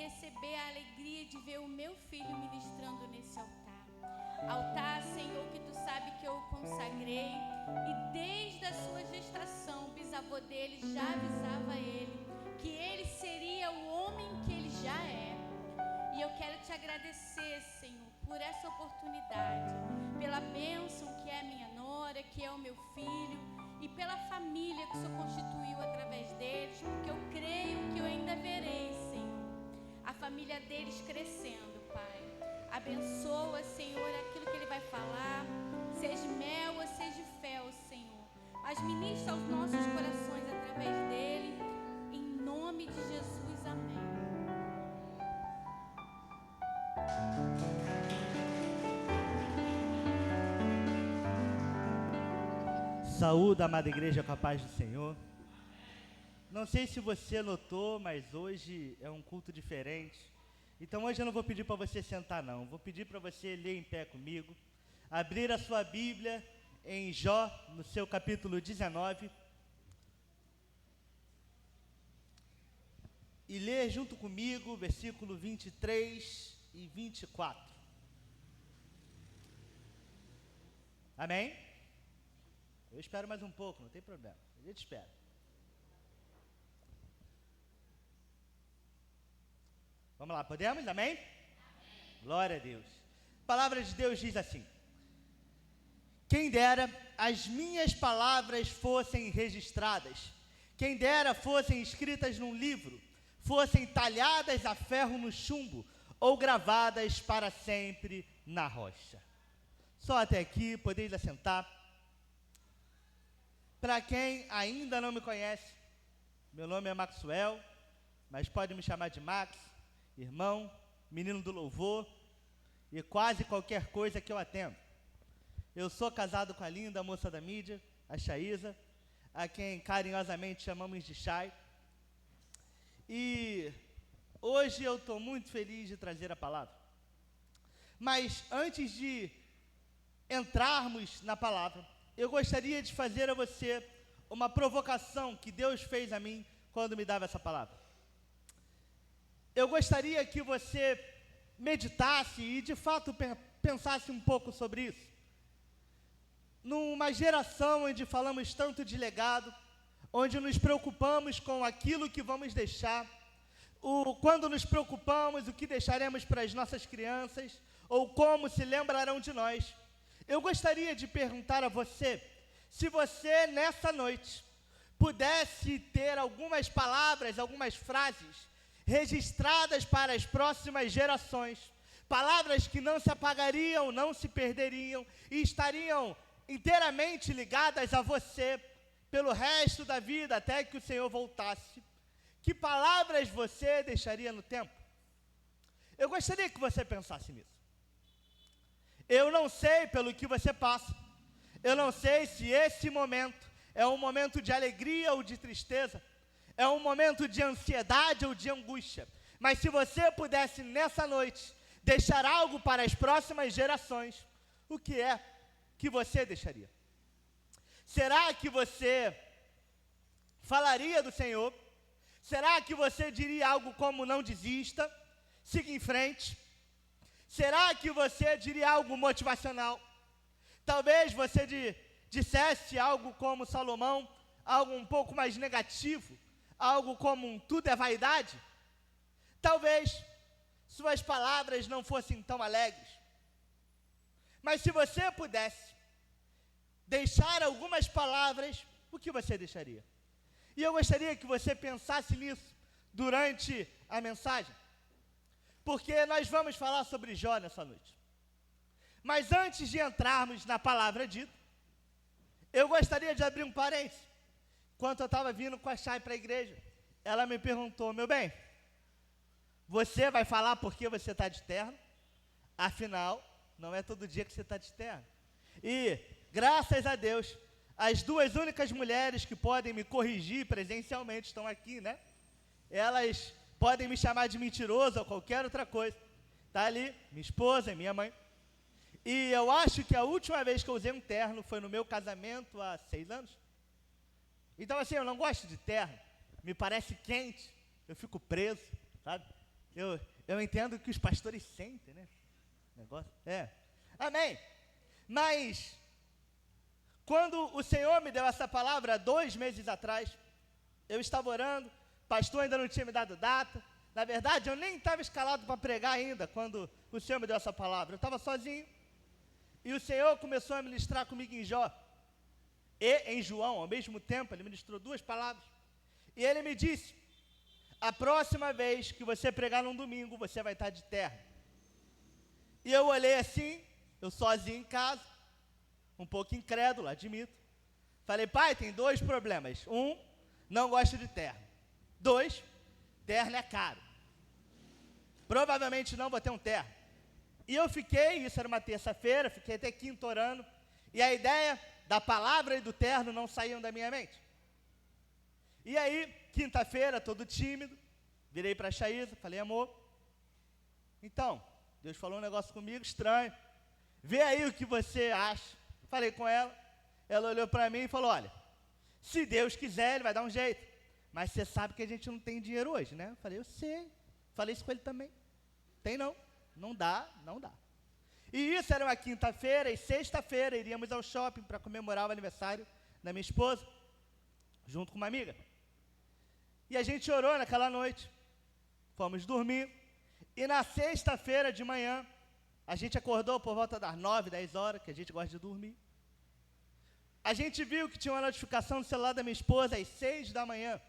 receber a alegria de ver o meu filho ministrando nesse altar. Altar, Senhor, que tu sabe que eu o consagrei, e desde a sua gestação, o bisavô dele já avisava ele que ele seria o homem que ele já é. E eu quero te agradecer, Senhor, por essa oportunidade, pela bênção que é a minha nora, que é o meu filho, e pela família que o Senhor constituiu através deles, porque eu creio que eu ainda verei, Senhor, a família deles crescendo, Pai. Abençoa, Senhor, aquilo que ele vai falar, seja mel ou seja fel, Senhor, mas ministra aos nossos corações através dele, em nome de Jesus, amém. Saúde, amada igreja, com a paz do Senhor. Não sei se você notou, mas hoje é um culto diferente. Então hoje eu não vou pedir para você sentar não, vou pedir para você ler em pé comigo, abrir a sua Bíblia em Jó, no seu capítulo 19, e ler junto comigo versículo 23 e 24. Amém? Eu espero mais um pouco, não tem problema, a gente espera. Vamos lá, podemos? Amém? Amém. Glória a Deus. A palavra de Deus diz assim: quem dera as minhas palavras fossem registradas, quem dera fossem escritas num livro, fossem talhadas a ferro no chumbo, ou gravadas para sempre na rocha. Só até aqui, podeis assentar. Para quem ainda não me conhece, meu nome é Maxwell, mas pode me chamar de Max, irmão, menino do louvor e quase qualquer coisa que eu atendo. Eu sou casado com a linda moça da mídia, a Chaísa, a quem carinhosamente chamamos de Chay. E hoje eu estou muito feliz de trazer a palavra. Mas antes de entrarmos na palavra, eu gostaria de fazer a você uma provocação que Deus fez a mim quando me dava essa palavra. Eu gostaria que você meditasse e de fato pensasse um pouco sobre isso. Numa geração onde falamos tanto de legado, onde nos preocupamos com aquilo que vamos deixar, quando nos preocupamos o que deixaremos para as nossas crianças, ou como se lembrarão de nós, eu gostaria de perguntar a você, se você nessa noite pudesse ter algumas palavras, algumas frases registradas para as próximas gerações, palavras que não se apagariam, não se perderiam e estariam inteiramente ligadas a você pelo resto da vida até que o Senhor voltasse, que palavras você deixaria no tempo? Eu gostaria que você pensasse nisso. Eu não sei pelo que você passa, eu não sei se esse momento é um momento de alegria ou de tristeza, é um momento de ansiedade ou de angústia, mas se você pudesse nessa noite deixar algo para as próximas gerações, o que é que você deixaria? Será que você falaria do Senhor? Será que você diria algo como não desista, siga em frente? Será que você diria algo motivacional? Talvez você dissesse algo como Salomão, algo um pouco mais negativo, algo como tudo é vaidade? Talvez suas palavras não fossem tão alegres. Mas se você pudesse deixar algumas palavras, o que você deixaria? E eu gostaria que você pensasse nisso durante a mensagem, porque nós vamos falar sobre Jó nessa noite. Mas antes de entrarmos na palavra dita, eu gostaria de abrir um parênteses. Enquanto eu estava vindo com a Chay para a igreja, ela me perguntou: meu bem, você vai falar por que você está de terno? Afinal, não é todo dia que você está de terno. E, graças a Deus, as duas únicas mulheres que podem me corrigir presencialmente estão aqui, né? Elas podem me chamar de mentiroso ou qualquer outra coisa. Está ali, minha esposa e minha mãe. E eu acho que a última vez que eu usei um terno foi no meu casamento há 6 anos. Então assim, eu não gosto de terno. Me parece quente, eu fico preso, sabe? Eu entendo que os pastores sentem, né? Negócio. Amém. Mas, quando o Senhor me deu essa palavra 2 meses atrás, eu estava orando, o pastor ainda não tinha me dado data. Na verdade, eu nem estava escalado para pregar ainda, quando o Senhor me deu essa palavra. Eu estava sozinho, e o Senhor começou a ministrar comigo em Jó e em João, ao mesmo tempo. Ele ministrou 2 palavras, e ele me disse: a próxima vez que você pregar num domingo, você vai estar de terra. E eu olhei assim, eu sozinho em casa, um pouco incrédulo, admito. Falei: pai, tem 2 problemas. 1, não gosto de terra. 2, terra é caro. Provavelmente não vou ter um terra. E eu fiquei, isso era uma terça-feira, fiquei até quinta orando, e a ideia da palavra e do terno não saíam da minha mente. E aí, quinta-feira, todo tímido, virei para a Chaísa, falei: amor, então, Deus falou um negócio comigo estranho, vê aí o que você acha. Falei com ela, ela olhou para mim e falou: olha, se Deus quiser, Ele vai dar um jeito, mas você sabe que a gente não tem dinheiro hoje, né? Eu falei: eu sei, falei isso com ele também, tem não, não dá. E isso era uma quinta-feira, e sexta-feira iríamos ao shopping para comemorar o aniversário da minha esposa, junto com uma amiga. E a gente orou naquela noite, fomos dormir, e na sexta-feira de manhã, a gente acordou por volta das 9, 10 horas, que a gente gosta de dormir. A gente viu que tinha uma notificação no celular da minha esposa às 6 da manhã.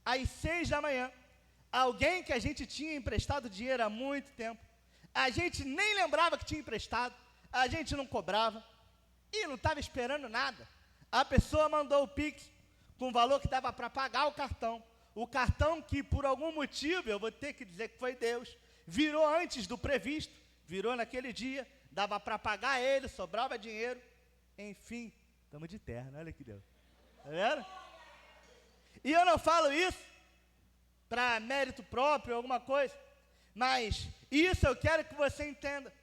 Às 6 da manhã, alguém que a gente tinha emprestado dinheiro há muito tempo, a gente nem lembrava que tinha emprestado, a gente não cobrava, e não estava esperando nada. A pessoa mandou o Pix com o valor que dava para pagar o cartão que, por algum motivo, eu vou ter que dizer que foi Deus, virou antes do previsto, virou naquele dia, dava para pagar ele, sobrava dinheiro, enfim, estamos de terra, olha que Deus, tá vendo? E eu não falo isso para mérito próprio, alguma coisa, mas isso eu quero que você entenda,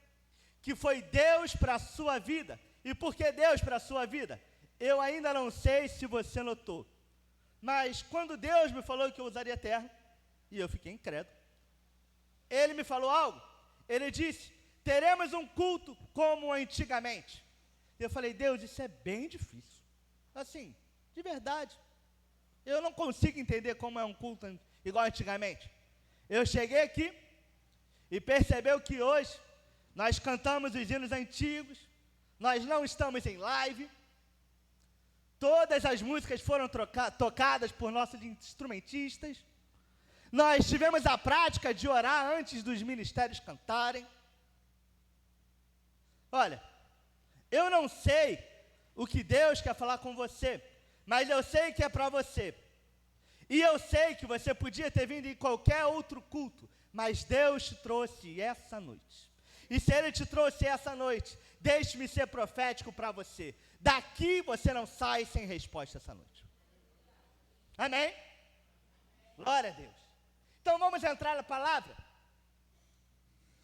que foi Deus para a sua vida. E por que Deus para a sua vida? Eu ainda não sei se você notou, mas quando Deus me falou que eu usaria terra, e eu fiquei incrédulo, Ele me falou algo. Ele disse: teremos um culto como antigamente. Eu falei: Deus, isso é bem difícil, assim, de verdade, eu não consigo entender como é um culto igual antigamente. Eu cheguei aqui e percebeu que hoje nós cantamos os hinos antigos, nós não estamos em live, todas as músicas foram tocadas por nossos instrumentistas, nós tivemos a prática de orar antes dos ministérios cantarem. Olha, eu não sei o que Deus quer falar com você, mas eu sei que é para você. E eu sei que você podia ter vindo em qualquer outro culto, mas Deus te trouxe essa noite. E se Ele te trouxe essa noite, deixe-me ser profético para você. Daqui você não sai sem resposta essa noite. Amém? Glória a Deus. Então vamos entrar na palavra.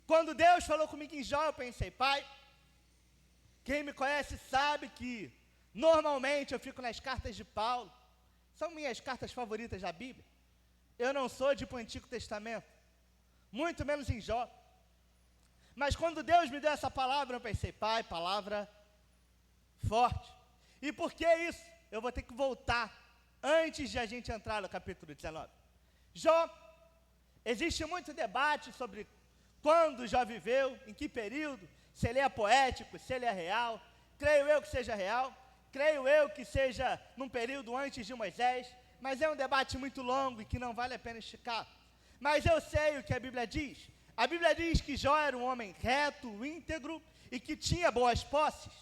Quando Deus falou comigo em Jó, eu pensei: pai, quem me conhece sabe que normalmente eu fico nas cartas de Paulo. São minhas cartas favoritas da Bíblia. Eu não sou de ir para o Antigo Testamento, muito menos em Jó. Mas quando Deus me deu essa palavra, eu pensei: pai, palavra forte. E por que isso? Eu vou ter que voltar antes de a gente entrar no capítulo 19. Jó, existe muito debate sobre quando Jó viveu, em que período, se ele é poético, se ele é real. Creio eu que seja real. Creio eu que seja num período antes de Moisés, mas é um debate muito longo e que não vale a pena esticar. Mas eu sei o que a Bíblia diz. A Bíblia diz que Jó era um homem reto, íntegro e que tinha boas posses.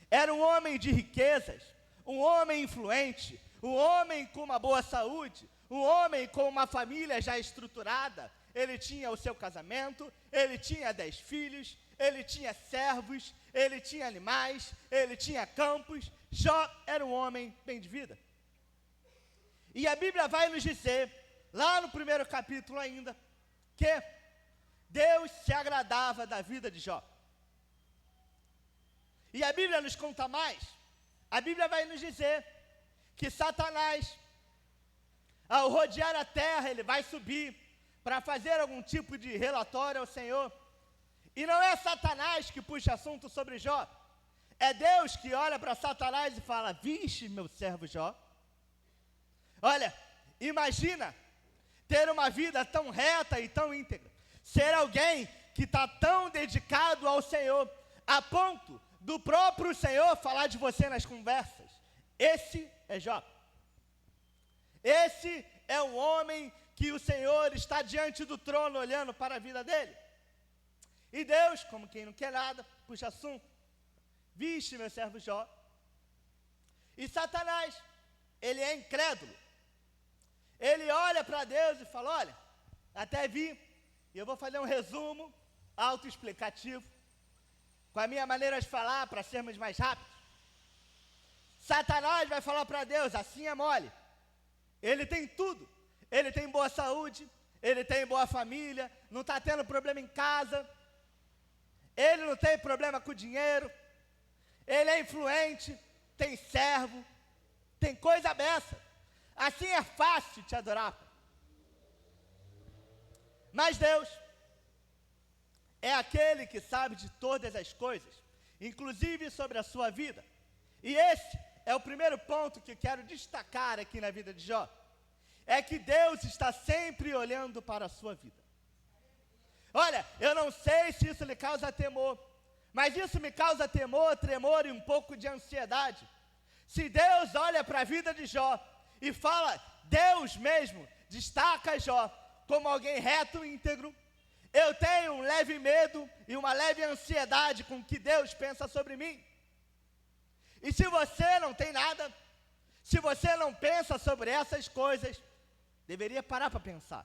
Era um homem de riquezas, um homem influente, um homem com uma boa saúde, um homem com uma família já estruturada. Ele tinha o seu casamento, ele tinha 10 filhos, ele tinha servos, ele tinha animais, ele tinha campos. Jó era um homem bem de vida. E a Bíblia vai nos dizer, lá no primeiro capítulo ainda, que Deus se agradava da vida de Jó. E a Bíblia nos conta mais. A Bíblia vai nos dizer que Satanás, ao rodear a terra, ele vai subir para fazer algum tipo de relatório ao Senhor. E não é Satanás que puxa assunto sobre Jó. É Deus que olha para Satanás e fala: vixe, meu servo Jó. Olha, imagina ter uma vida tão reta e tão íntegra. Ser alguém que está tão dedicado ao Senhor, a ponto do próprio Senhor falar de você nas conversas. Esse é Jó. Esse é um homem que o Senhor está diante do trono olhando para a vida dele. E Deus, como quem não quer nada, puxa assunto. Vixe, meu servo Jó. E Satanás, ele é incrédulo. Ele olha para Deus e fala: olha, até vi, e eu vou fazer um resumo autoexplicativo, com a minha maneira de falar, para sermos mais rápidos. Satanás vai falar para Deus: assim é mole. Ele tem tudo. Ele tem boa saúde, ele tem boa família, não está tendo problema em casa, ele não tem problema com dinheiro, ele é influente, tem servo, tem coisa beça. Assim é fácil te adorar. Mas Deus é aquele que sabe de todas as coisas, inclusive sobre a sua vida. E esse é o primeiro ponto que eu quero destacar aqui na vida de Jó. É que Deus está sempre olhando para a sua vida. Olha, eu não sei se isso lhe causa temor, mas isso me causa temor, tremor e um pouco de ansiedade. Se Deus olha para a vida de Jó e fala, Deus mesmo destaca Jó como alguém reto e íntegro, eu tenho um leve medo e uma leve ansiedade com o que Deus pensa sobre mim. E se você não tem nada, se você não pensa sobre essas coisas, deveria parar para pensar.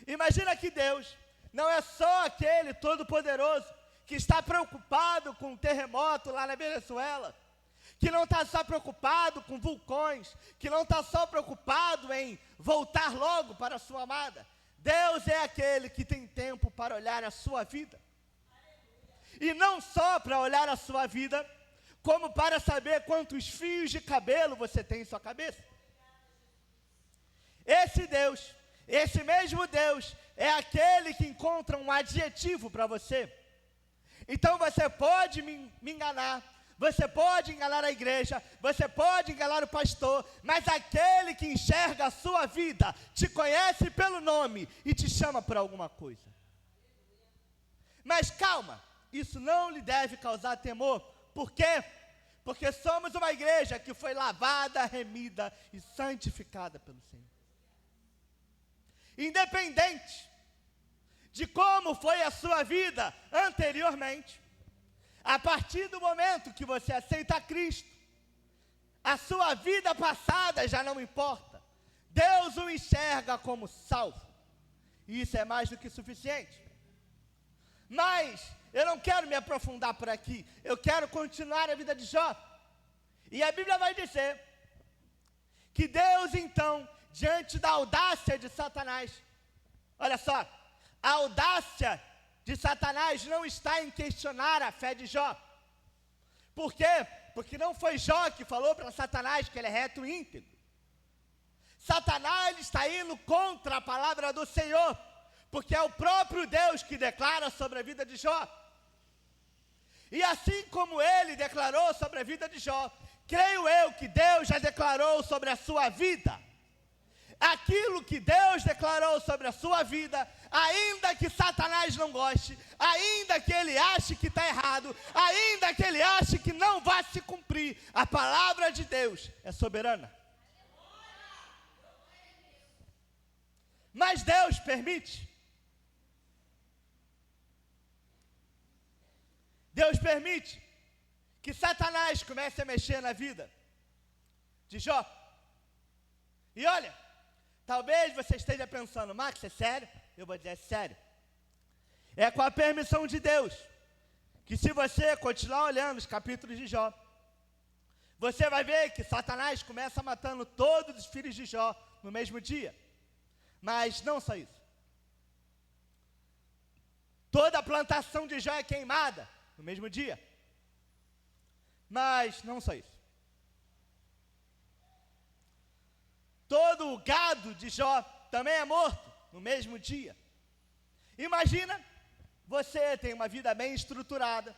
Imagina que Deus não é só aquele todo-poderoso que está preocupado com o terremoto lá na Venezuela, que não está só preocupado com vulcões, que não está só preocupado em voltar logo para a sua amada. Deus é aquele que tem tempo para olhar a sua vida. E não só para olhar a sua vida, como para saber quantos fios de cabelo você tem em sua cabeça. Esse Deus, esse mesmo Deus, é aquele que encontra um adjetivo para você. Então você pode me enganar, você pode enganar a igreja, você pode enganar o pastor, mas aquele que enxerga a sua vida, te conhece pelo nome e te chama por alguma coisa. Mas calma, isso não lhe deve causar temor. Por quê? Porque somos uma igreja que foi lavada, remida e santificada pelo Senhor. Independente de como foi a sua vida anteriormente, a partir do momento que você aceita Cristo, a sua vida passada já não importa. Deus o enxerga como salvo. E isso é mais do que suficiente. Mas eu não quero me aprofundar por aqui. Eu quero continuar a vida de Jó. E a Bíblia vai dizer que Deus, então, diante da audácia de Satanás, olha só, a audácia de Satanás não está em questionar a fé de Jó. Por quê? Porque não foi Jó que falou para Satanás que ele é reto e íntegro. Satanás está indo contra a palavra do Senhor, porque é o próprio Deus que declara sobre a vida de Jó. E assim como ele declarou sobre a vida de Jó, creio eu que Deus já declarou sobre a sua vida. Aquilo que Deus declarou sobre a sua vida, ainda que Satanás não goste, ainda que ele ache que está errado, ainda que ele ache que não vai se cumprir, a palavra de Deus é soberana. Mas Deus permite. Deus permite que Satanás comece a mexer na vida de Jó. E olha, talvez você esteja pensando, Max, é sério? Eu vou dizer, é sério. É com a permissão de Deus, que se você continuar olhando os capítulos de Jó, você vai ver que Satanás começa matando todos os filhos de Jó no mesmo dia. Mas não só isso. Toda a plantação de Jó é queimada no mesmo dia. Mas não só isso. Todo o gado de Jó também é morto no mesmo dia. Imagina, você tem uma vida bem estruturada,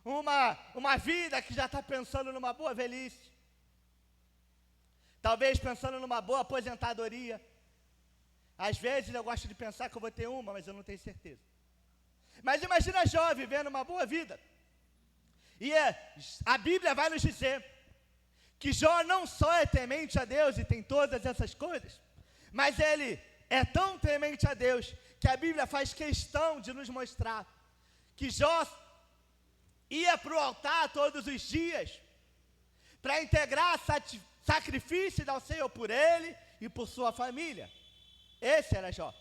uma vida que já está pensando numa boa velhice, talvez pensando numa boa aposentadoria. Às vezes eu gosto de pensar que eu vou ter uma, mas eu não tenho certeza. Mas imagina Jó vivendo uma boa vida. E a Bíblia vai nos dizer que Jó não só é temente a Deus e tem todas essas coisas, mas ele é tão temente a Deus que a Bíblia faz questão de nos mostrar que Jó ia para o altar todos os dias para integrar sacrifícios ao Senhor por ele e por sua família. Esse era Jó.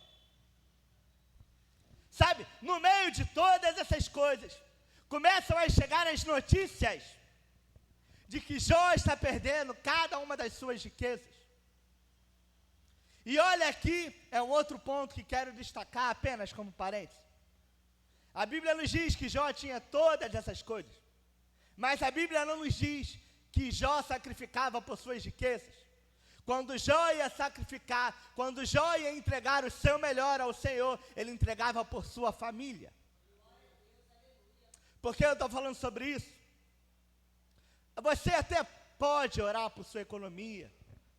Sabe, no meio de todas essas coisas, começam a chegar as notícias de que Jó está perdendo cada uma das suas riquezas. E olha aqui, é um outro ponto que quero destacar apenas como parênteses. A Bíblia nos diz que Jó tinha todas essas coisas, mas a Bíblia não nos diz que Jó sacrificava por suas riquezas. Quando Jó ia sacrificar, quando Jó ia entregar o seu melhor ao Senhor, ele entregava por sua família. Por que eu estou falando sobre isso? Você até pode orar por sua economia,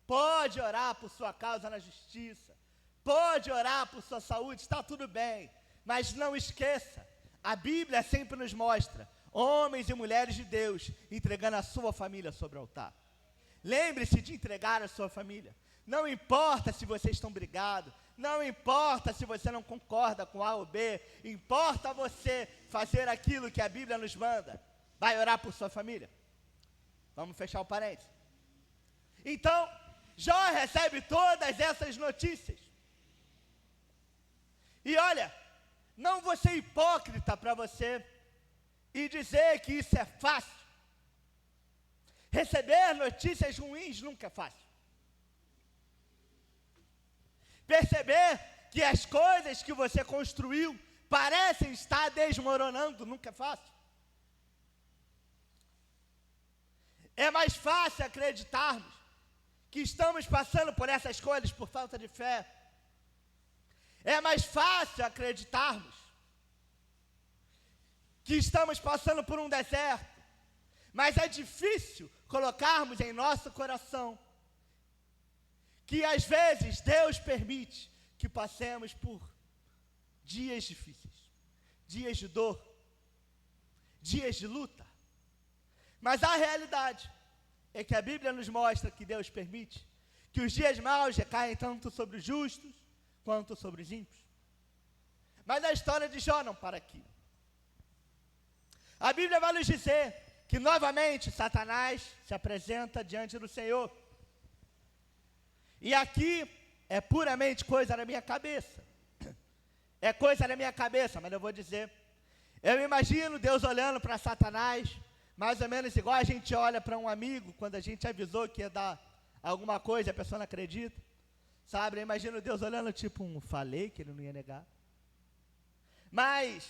pode orar por sua causa na justiça, pode orar por sua saúde, está tudo bem. Mas não esqueça, a Bíblia sempre nos mostra homens e mulheres de Deus entregando a sua família sobre o altar. Lembre-se de entregar a sua família. Não importa se vocês estão brigados, não importa se você não concorda com A ou B, importa você fazer aquilo que a Bíblia nos manda. Vai orar por sua família? Vamos fechar o parênteses. Então, Jó recebe todas essas notícias. E olha, não vou ser hipócrita para você e dizer que isso é fácil. Receber notícias ruins nunca é fácil. Perceber que as coisas que você construiu parecem estar desmoronando nunca é fácil. É mais fácil acreditarmos que estamos passando por essas coisas por falta de fé. É mais fácil acreditarmos que estamos passando por um deserto, mas é difícil colocarmos em nosso coração que às vezes Deus permite que passemos por dias difíceis, dias de dor, dias de luta. Mas a realidade é que a Bíblia nos mostra que Deus permite que os dias maus recaem tanto sobre os justos quanto sobre os ímpios. Mas a história de Jó não para aqui. A Bíblia vai nos dizer que novamente Satanás se apresenta diante do Senhor. E aqui é puramente coisa da minha cabeça. É coisa da minha cabeça, mas eu vou dizer. Eu imagino Deus olhando para Satanás, mais ou menos igual a gente olha para um amigo, quando a gente avisou que ia dar alguma coisa, a pessoa não acredita. Sabe, eu imagino Deus olhando tipo, falei que ele não ia negar. Mas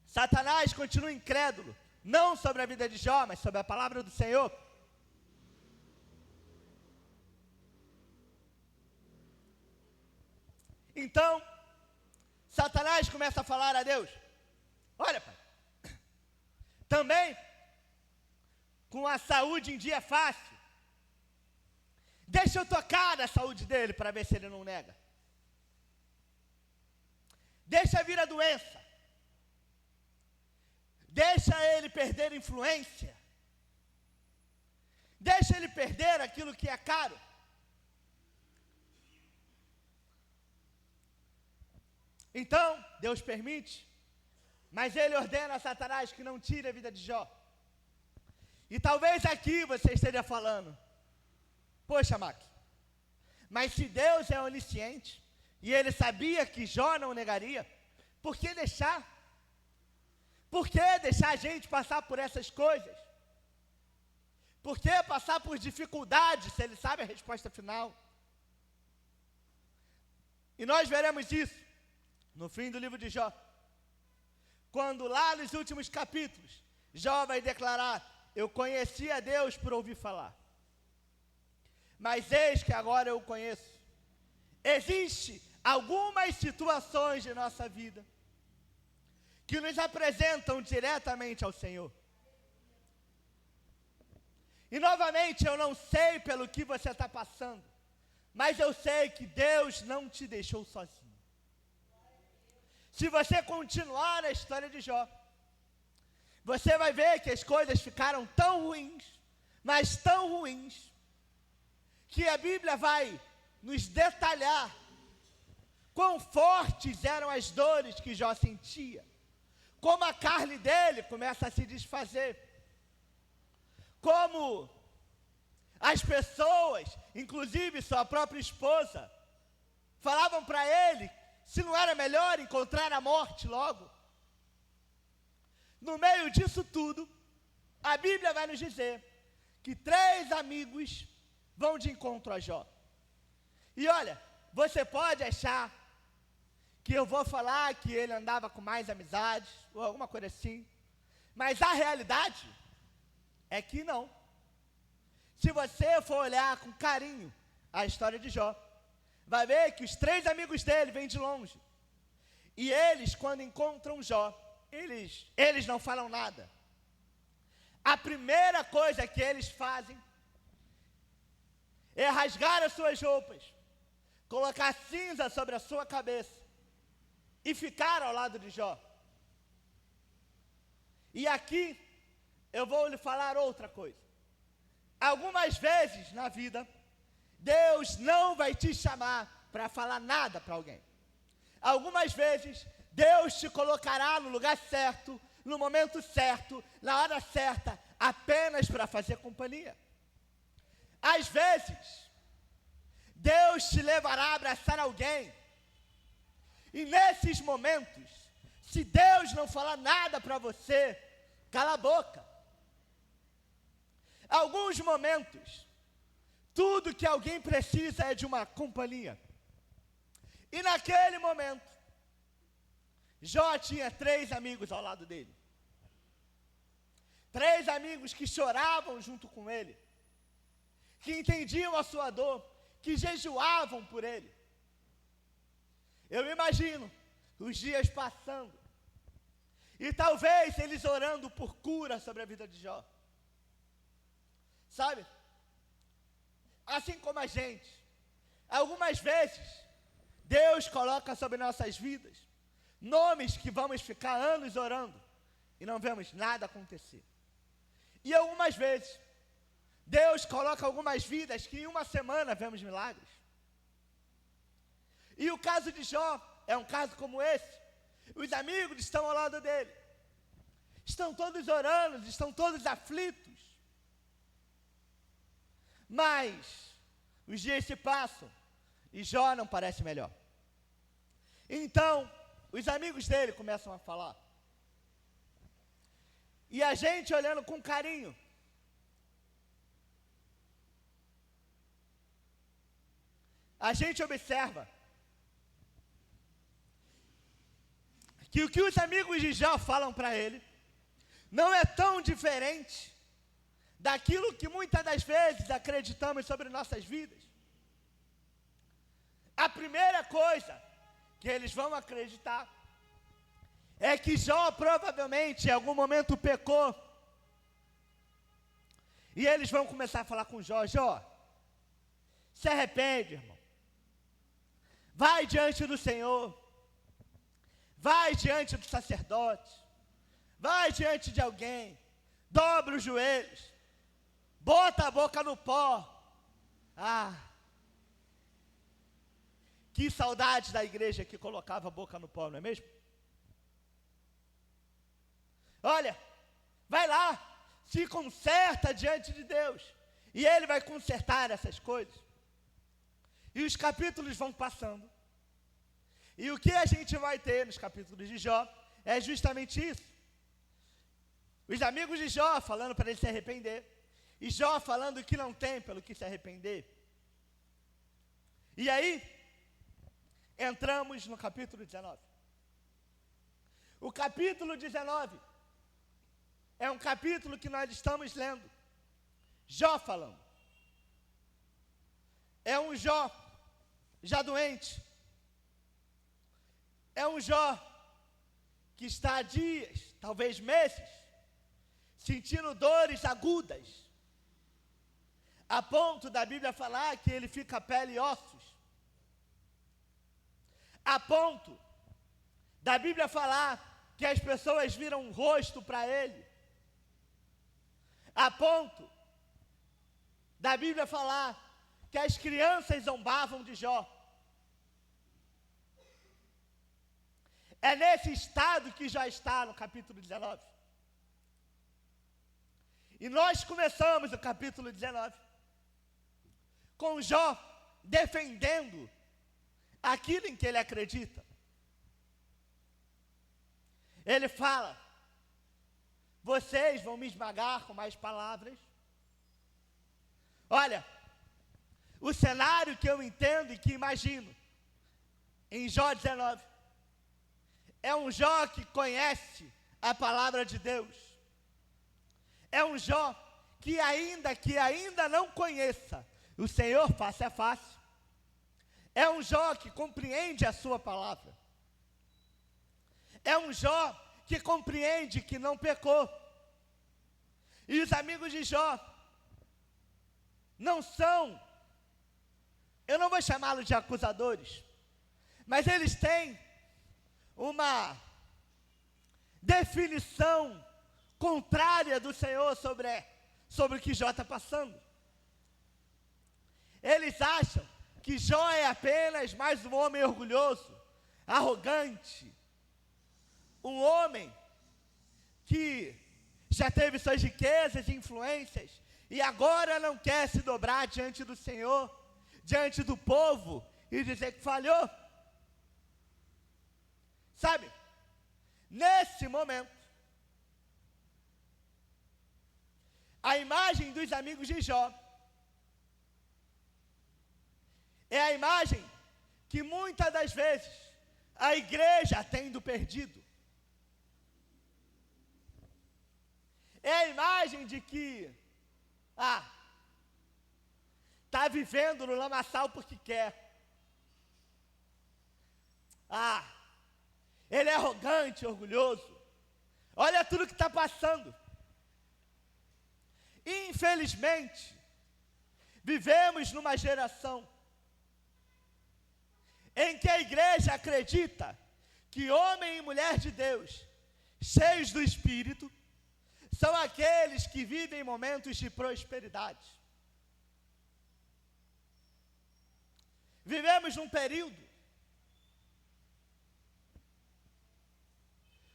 Satanás continua incrédulo, não sobre a vida de Jó, mas sobre a palavra do Senhor. Então, Satanás começa a falar a Deus: olha, pai, também com a saúde em dia é fácil. Deixa eu tocar na saúde dele para ver se ele não nega. Deixa vir a doença. Deixa ele perder influência. Deixa ele perder aquilo que é caro. Então, Deus permite, mas ele ordena a Satanás que não tire a vida de Jó. E talvez aqui você esteja falando: poxa, Mac, mas se Deus é onisciente, e ele sabia que Jó não negaria, por que deixar? Por que deixar a gente passar por essas coisas? Por que passar por dificuldades se ele sabe a resposta final? E nós veremos isso no fim do livro de Jó. Quando lá nos últimos capítulos, Jó vai declarar: eu conhecia a Deus por ouvir falar, mas eis que agora eu o conheço. Existem algumas situações de nossa vida que nos apresentam diretamente ao Senhor. E novamente, eu não sei pelo que você está passando, mas eu sei que Deus não te deixou sozinho. Se você continuar na história de Jó, você vai ver que as coisas ficaram tão ruins, mas tão ruins, que a Bíblia vai nos detalhar quão fortes eram as dores que Jó sentia, como a carne dele começa a se desfazer, como as pessoas, inclusive sua própria esposa, falavam para ele se não era melhor encontrar a morte logo. No meio disso tudo, a Bíblia vai nos dizer que 3 amigos vão de encontro a Jó. E olha, você pode achar que eu vou falar que ele andava com mais amizades, ou alguma coisa assim, mas a realidade é que não. Se você for olhar com carinho a história de Jó, vai ver que os 3 amigos dele vêm de longe. E eles, quando encontram Jó, eles não falam nada. A primeira coisa que eles fazem é rasgar as suas roupas, colocar cinza sobre a sua cabeça e ficar ao lado de Jó. E aqui eu vou lhe falar outra coisa. Algumas vezes na vida, Deus não vai te chamar para falar nada para alguém. Algumas vezes, Deus te colocará no lugar certo, no momento certo, na hora certa, apenas para fazer companhia. Às vezes, Deus te levará a abraçar alguém. E nesses momentos, se Deus não falar nada para você, cala a boca. Alguns momentos, tudo que alguém precisa é de uma companhia. E naquele momento, Jó tinha 3 amigos ao lado dele. 3 amigos que choravam junto com ele, que entendiam a sua dor, que jejuavam por ele. Eu imagino os dias passando, e talvez eles orando por cura sobre a vida de Jó. Sabe? Assim como a gente, algumas vezes, Deus coloca sobre nossas vidas nomes que vamos ficar anos orando e não vemos nada acontecer. E algumas vezes, Deus coloca algumas vidas que em uma semana vemos milagres. E o caso de Jó é um caso como esse. Os amigos estão ao lado dele, estão todos orando, estão todos aflitos. Mas os dias se passam e Jó não parece melhor. Então, os amigos dele começam a falar. E a gente olhando com carinho, a gente observa que o que os amigos de Jó falam para ele não é tão diferente daquilo que muitas das vezes acreditamos sobre nossas vidas. A primeira coisa que eles vão acreditar é que Jó provavelmente em algum momento pecou. E eles vão começar a falar com Jó: Jó, se arrepende, irmão. Vai diante do Senhor. Vai diante do sacerdote. Vai diante de alguém. Dobra os joelhos. Bota a boca no pó. Ah, que saudade da igreja que colocava a boca no pó, não é mesmo? Olha, vai lá, se conserta diante de Deus, e Ele vai consertar essas coisas. E os capítulos vão passando, e o que a gente vai ter nos capítulos de Jó é justamente isso. Os amigos de Jó falando para ele se arrepender, e Jó falando que não tem pelo que se arrepender. E aí, entramos no capítulo 19. O capítulo 19 é um capítulo que nós estamos lendo. Jó falando. É um Jó já doente. É um Jó que está há dias, talvez meses, sentindo dores agudas, a ponto da Bíblia falar que ele fica pele e ossos, a ponto da Bíblia falar que as pessoas viram um rosto para ele, a ponto da Bíblia falar que as crianças zombavam de Jó. É nesse estado que já está no capítulo 19. E nós começamos o capítulo 19 com Jó defendendo aquilo em que ele acredita. Ele fala: vocês vão me esmagar com mais palavras. Olha, o cenário que eu entendo e que imagino em Jó 19 é um Jó que conhece a palavra de Deus. É um Jó que ainda não conheça o Senhor face a face. É um Jó que compreende a sua palavra. É um Jó que compreende que não pecou. E os amigos de Jó não são, eu não vou chamá-los de acusadores, mas eles têm uma definição contrária do Senhor sobre o que Jó está passando. Eles acham que Jó é apenas mais um homem orgulhoso, arrogante, um homem que já teve suas riquezas e influências e agora não quer se dobrar diante do Senhor, diante do povo e dizer que falhou. Sabe, nesse momento, a imagem dos amigos de Jó é a imagem que muitas das vezes a igreja tem do perdido. É a imagem de que, está vivendo no lamaçal porque quer. Ele é arrogante, orgulhoso. Olha tudo que está passando. Infelizmente, vivemos numa geração em que a igreja acredita que homem e mulher de Deus, cheios do Espírito, são aqueles que vivem momentos de prosperidade. Vivemos num período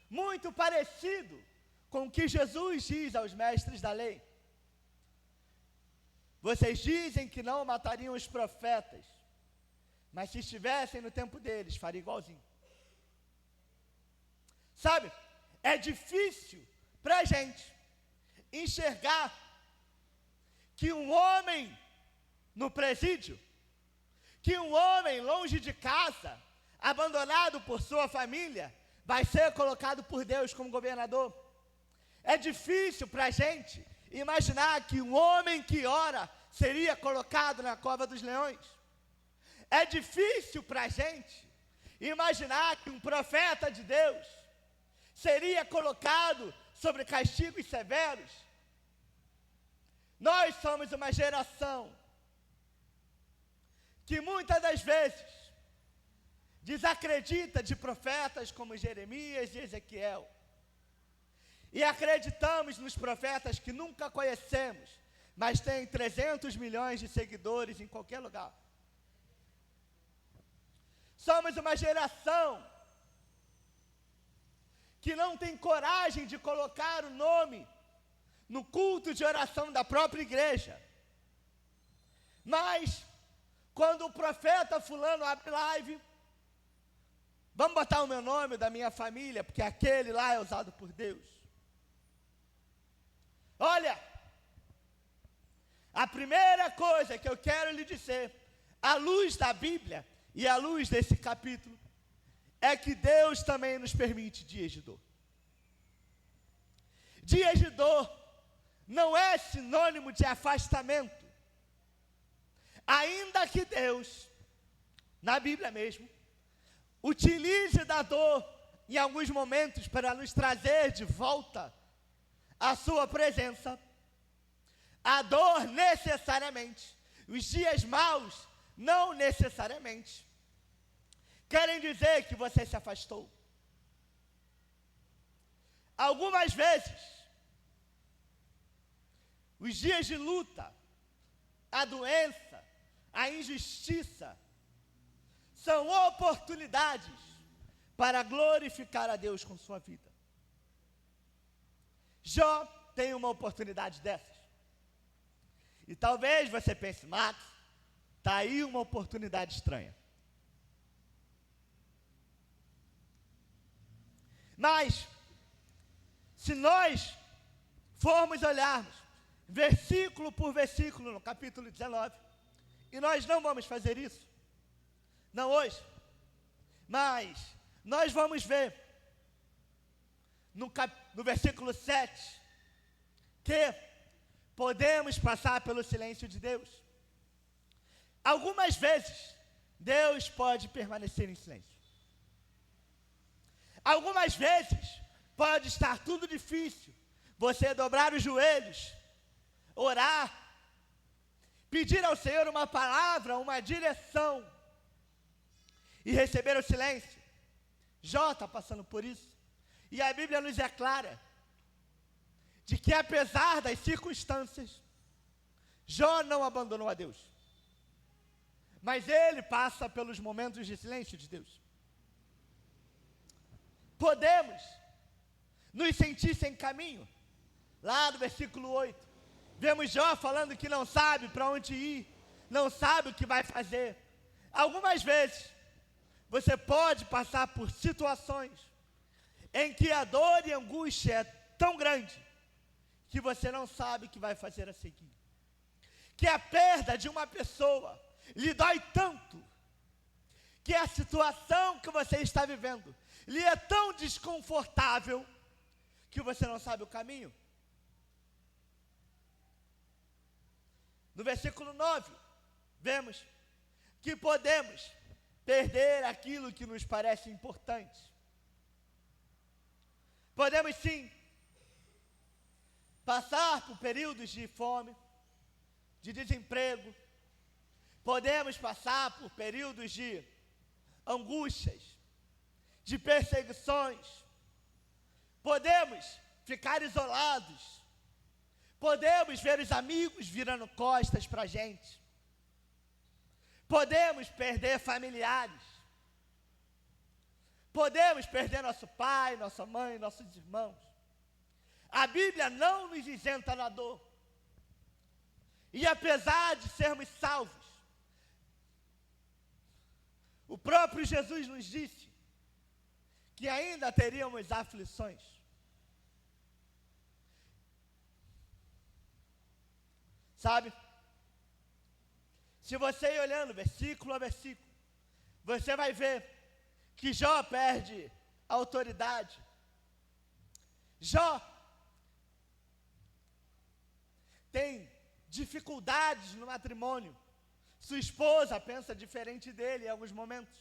muito parecido com o que Jesus diz aos mestres da lei. Vocês dizem que não matariam os profetas, mas se estivessem no tempo deles, faria igualzinho. Sabe, é difícil para a gente enxergar que um homem no presídio, que um homem longe de casa, abandonado por sua família, vai ser colocado por Deus como governador. É difícil para a gente imaginar que um homem que ora seria colocado na cova dos leões. É difícil para a gente imaginar que um profeta de Deus seria colocado sobre castigos severos. Nós somos uma geração que muitas das vezes desacredita de profetas como Jeremias e Ezequiel. E acreditamos nos profetas que nunca conhecemos, mas têm 300 milhões de seguidores em qualquer lugar. Somos uma geração que não tem coragem de colocar o nome no culto de oração da própria igreja. Mas, quando o profeta fulano abre live, vamos botar o meu nome, da minha família, porque aquele lá é usado por Deus. Olha, a primeira coisa que eu quero lhe dizer, à luz da Bíblia e à luz desse capítulo, é que Deus também nos permite dias de dor. Dias de dor não é sinônimo de afastamento. Ainda que Deus na Bíblia mesmo, utilize da dor em alguns momentos para nos trazer de volta à sua presença. A dor necessariamente, os dias maus não necessariamente querem dizer que você se afastou. Algumas vezes, os dias de luta, a doença, a injustiça, são oportunidades para glorificar a Deus com sua vida. Jó tem uma oportunidade dessas. E talvez você pense, Max, está aí uma oportunidade estranha. Mas, se nós formos olharmos versículo por versículo no capítulo 19, e nós não vamos fazer isso, não hoje, mas nós vamos ver no versículo 7, que podemos passar pelo silêncio de Deus. Algumas vezes, Deus pode permanecer em silêncio. Algumas vezes, pode estar tudo difícil, você dobrar os joelhos, orar, pedir ao Senhor uma palavra, uma direção, e receber o silêncio. Jó está passando por isso, e a Bíblia nos é clara, de que apesar das circunstâncias, Jó não abandonou a Deus, mas ele passa pelos momentos de silêncio de Deus. Podemos nos sentir sem caminho. Lá no versículo 8, vemos Jó falando que não sabe para onde ir, não sabe o que vai fazer. Algumas vezes, você pode passar por situações em que a dor e a angústia é tão grande, que você não sabe o que vai fazer a seguir. Que a perda de uma pessoa lhe dói tanto, que a situação que você está vivendo lhe é tão desconfortável, que você não sabe o caminho. No versículo 9, vemos que podemos perder aquilo que nos parece importante. Podemos sim passar por períodos de fome, de desemprego. Podemos passar por períodos de angústias, de perseguições. Podemos ficar isolados. Podemos ver os amigos virando costas para a gente. Podemos perder familiares. Podemos perder nosso pai, nossa mãe, nossos irmãos. A Bíblia não nos isenta da dor. E apesar de sermos salvos, o próprio Jesus nos disse que ainda teríamos aflições. Sabe? Se você ir olhando versículo a versículo, você vai ver que Jó perde a autoridade. Jó tem dificuldades no matrimônio. Sua esposa pensa diferente dele em alguns momentos.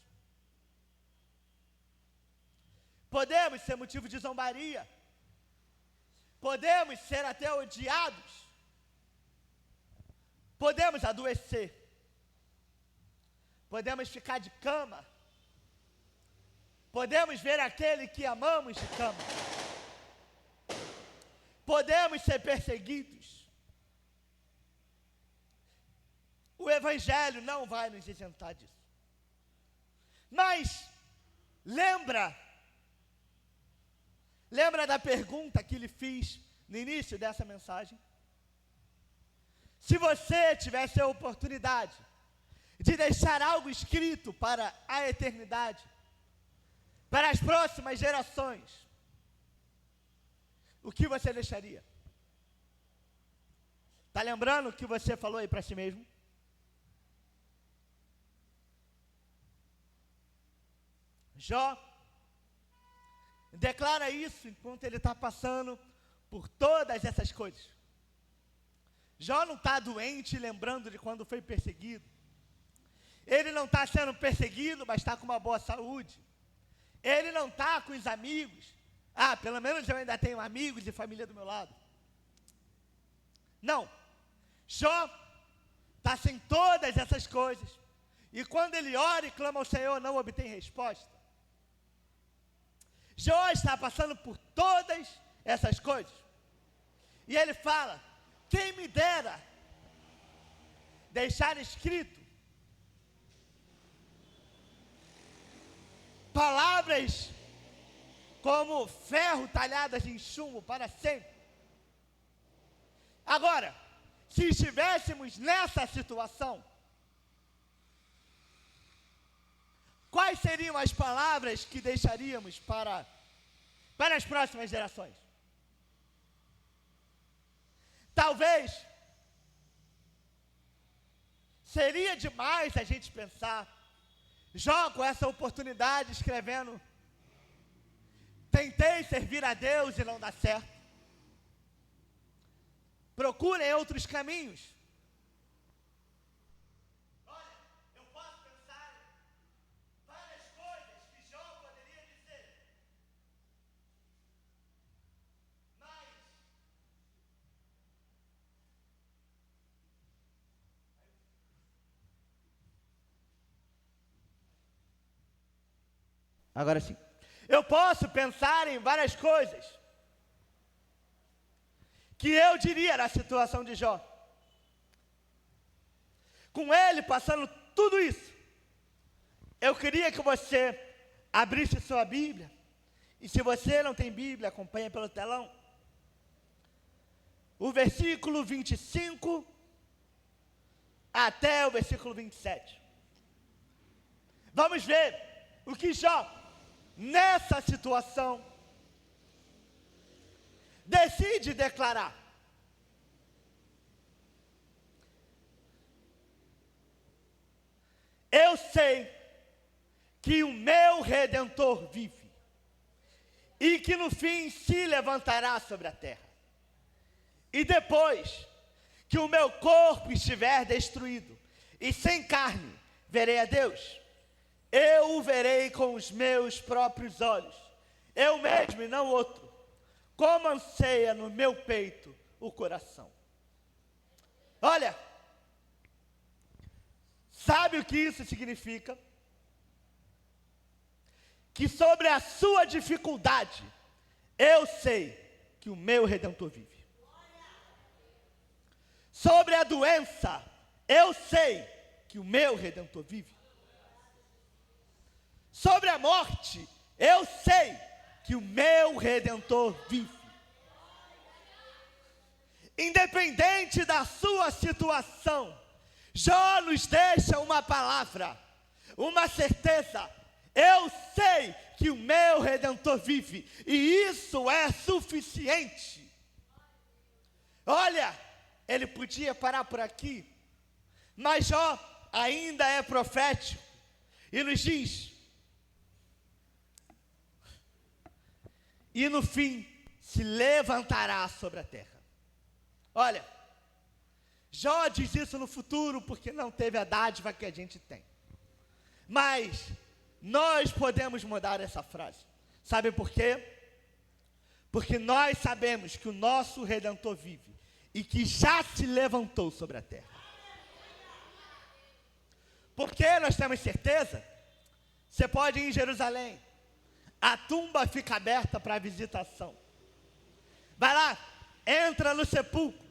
Podemos ser motivo de zombaria. Podemos ser até odiados. Podemos adoecer. Podemos ficar de cama. Podemos ver aquele que amamos de cama. Podemos ser perseguidos. O Evangelho não vai nos isentar disso. Mas, lembra da pergunta que lhe fiz no início dessa mensagem? Se você tivesse a oportunidade de deixar algo escrito para a eternidade, para as próximas gerações, o que você deixaria? Está lembrando o que você falou aí para si mesmo? Jó declara isso enquanto ele está passando por todas essas coisas. Jó não está doente lembrando de quando foi perseguido. Ele não está sendo perseguido, mas está com uma boa saúde. Ele não está com os amigos. Ah, pelo menos eu ainda tenho amigos e família do meu lado. Não. Jó está sem todas essas coisas. E quando ele ora e clama ao Senhor, não obtém resposta. Jó está passando por todas essas coisas. E ele fala: quem me dera deixar escrito palavras como ferro talhadas em chumbo para sempre. Agora, se estivéssemos nessa situação, quais seriam as palavras que deixaríamos para as próximas gerações? Talvez seria demais a gente pensar, Jó com essa oportunidade escrevendo: tentei servir a Deus e não dá certo. Procurem outros caminhos. Olha, eu posso pensar em várias coisas que Jó poderia dizer. Mas agora sim. Eu posso pensar em várias coisas que eu diria na situação de Jó. Com ele passando tudo isso, eu queria que você abrisse sua Bíblia. E se você não tem Bíblia, acompanhe pelo telão. O versículo 25 até o versículo 27. Vamos ver o que Jó, nessa situação, decide declarar. Eu sei que o meu Redentor vive, e que no fim se levantará sobre a terra. E depois que o meu corpo estiver destruído, e sem carne, verei a Deus. Eu o verei com os meus próprios olhos, eu mesmo e não outro, como anseia no meu peito o coração. Olha, sabe o que isso significa? Que sobre a sua dificuldade, eu sei que o meu Redentor vive. Sobre a doença, eu sei que o meu Redentor vive. Sobre a morte, eu sei que o meu Redentor vive. Independente da sua situação, Jó nos deixa uma palavra, uma certeza. Eu sei que o meu Redentor vive, e isso é suficiente. Olha, ele podia parar por aqui, mas Jó ainda é profético e nos diz: e no fim se levantará sobre a terra. Olha, Jó diz isso no futuro porque não teve a dádiva que a gente tem. Mas nós podemos mudar essa frase. Sabe por quê? Porque nós sabemos que o nosso Redentor vive e que já se levantou sobre a terra. Por que nós temos certeza? Você pode ir em Jerusalém. A tumba fica aberta para visitação. Vai lá, entra no sepulcro.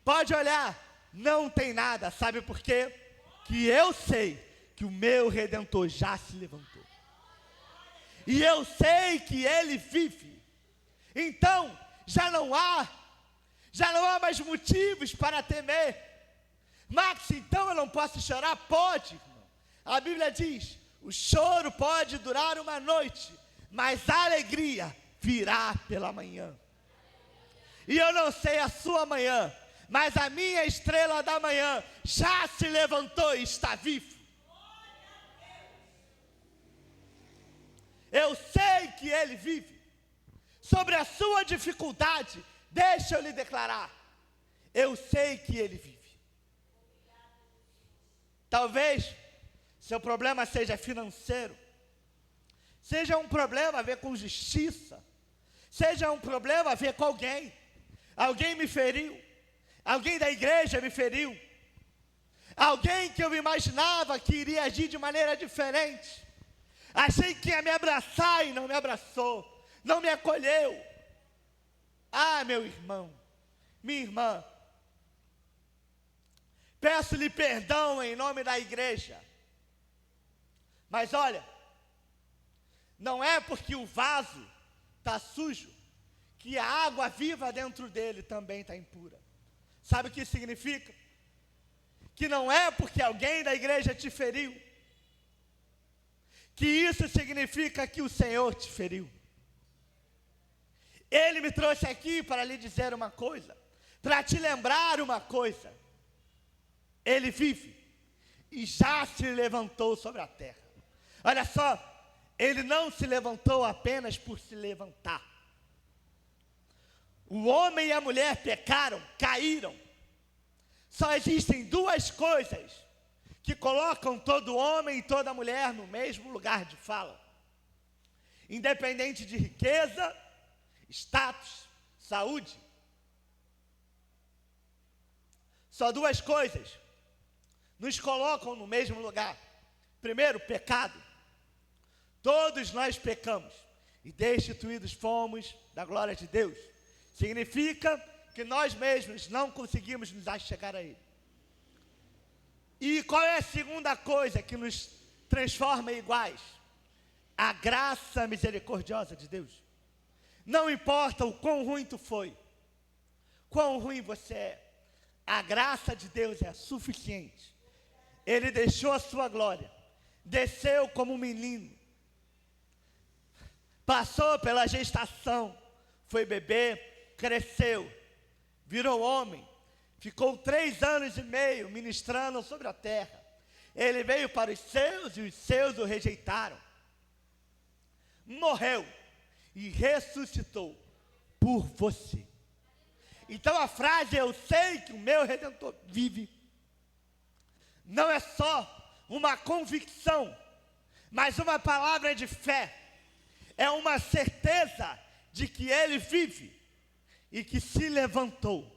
Pode olhar, não tem nada. Sabe por quê? Que eu sei que o meu Redentor já se levantou. E eu sei que ele vive. Então, já não há mais motivos para temer. Max, então eu não posso chorar? Pode, irmão. A Bíblia diz: o choro pode durar uma noite, mas a alegria virá pela manhã. E eu não sei a sua manhã, mas a minha estrela da manhã já se levantou e está vivo. Eu sei que ele vive. Sobre a sua dificuldade, deixa eu lhe declarar: eu sei que ele vive. Talvez seu problema seja financeiro, seja um problema a ver com justiça, seja um problema a ver com alguém. Alguém me feriu, alguém da igreja me feriu, alguém que eu imaginava que iria agir de maneira diferente. Achei que ia me abraçar e não me abraçou, não me acolheu. Ah, meu irmão, minha irmã, peço-lhe perdão em nome da igreja. Mas olha, não é porque o vaso está sujo que a água viva dentro dele também está impura. Sabe o que isso significa? Que não é porque alguém da igreja te feriu, que isso significa que o Senhor te feriu. Ele me trouxe aqui para lhe dizer uma coisa, para te lembrar uma coisa. Ele vive e já se levantou sobre a terra. Olha só, ele não se levantou apenas por se levantar. O homem e a mulher pecaram, caíram. Só existem duas coisas que colocam todo homem e toda mulher no mesmo lugar de fala. Independente de riqueza, status, saúde. Só duas coisas nos colocam no mesmo lugar. Primeiro, pecado. Todos nós pecamos e destituídos fomos da glória de Deus. Significa que nós mesmos não conseguimos nos achegar a Ele. E qual é a segunda coisa que nos transforma iguais? A graça misericordiosa de Deus. Não importa o quão ruim tu foi, quão ruim você é, a graça de Deus é suficiente. Ele deixou a sua glória, desceu como um menino, passou pela gestação, foi bebê, cresceu, virou homem, ficou 3 anos e meio ministrando sobre a terra. Ele veio para os seus e os seus o rejeitaram. Morreu e ressuscitou por você. Então a frase "eu sei que o meu Redentor vive" não é só uma convicção, mas uma palavra de fé. É uma certeza de que Ele vive e que se levantou,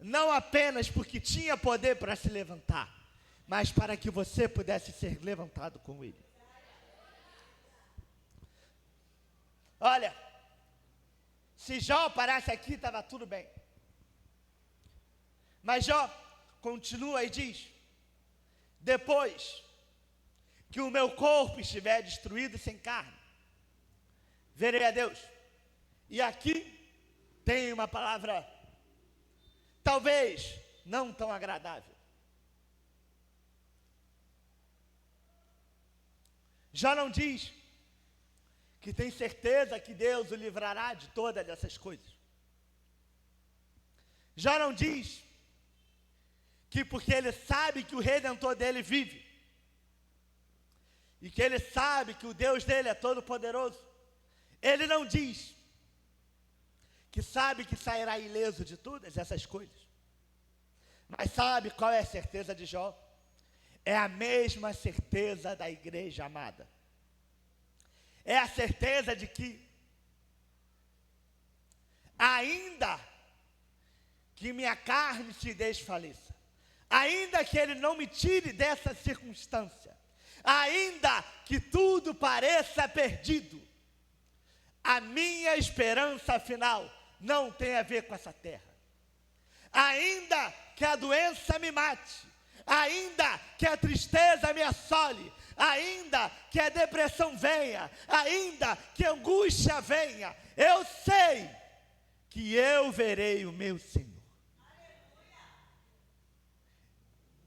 não apenas porque tinha poder para se levantar, mas para que você pudesse ser levantado com Ele. Olha, se Jó parasse aqui, estava tudo bem. Mas Jó continua e diz: depois que o meu corpo estiver destruído sem carne, verei a Deus. E aqui tem uma palavra talvez não tão agradável. Já não diz que tem certeza que Deus o livrará de todas essas coisas. Já não diz que porque ele sabe que o Redentor dele vive, e que ele sabe que o Deus dele é todo poderoso, ele não diz que sabe que sairá ileso de todas essas coisas. Mas sabe qual é a certeza de Jó? É a mesma certeza da igreja amada. É a certeza de que, ainda que minha carne se desfaleça, ainda que Ele não me tire dessa circunstância, ainda que tudo pareça perdido, a minha esperança final não tem a ver com essa terra. Ainda que a doença me mate, ainda que a tristeza me assole, ainda que a depressão venha, ainda que a angústia venha, eu sei que eu verei o meu Senhor.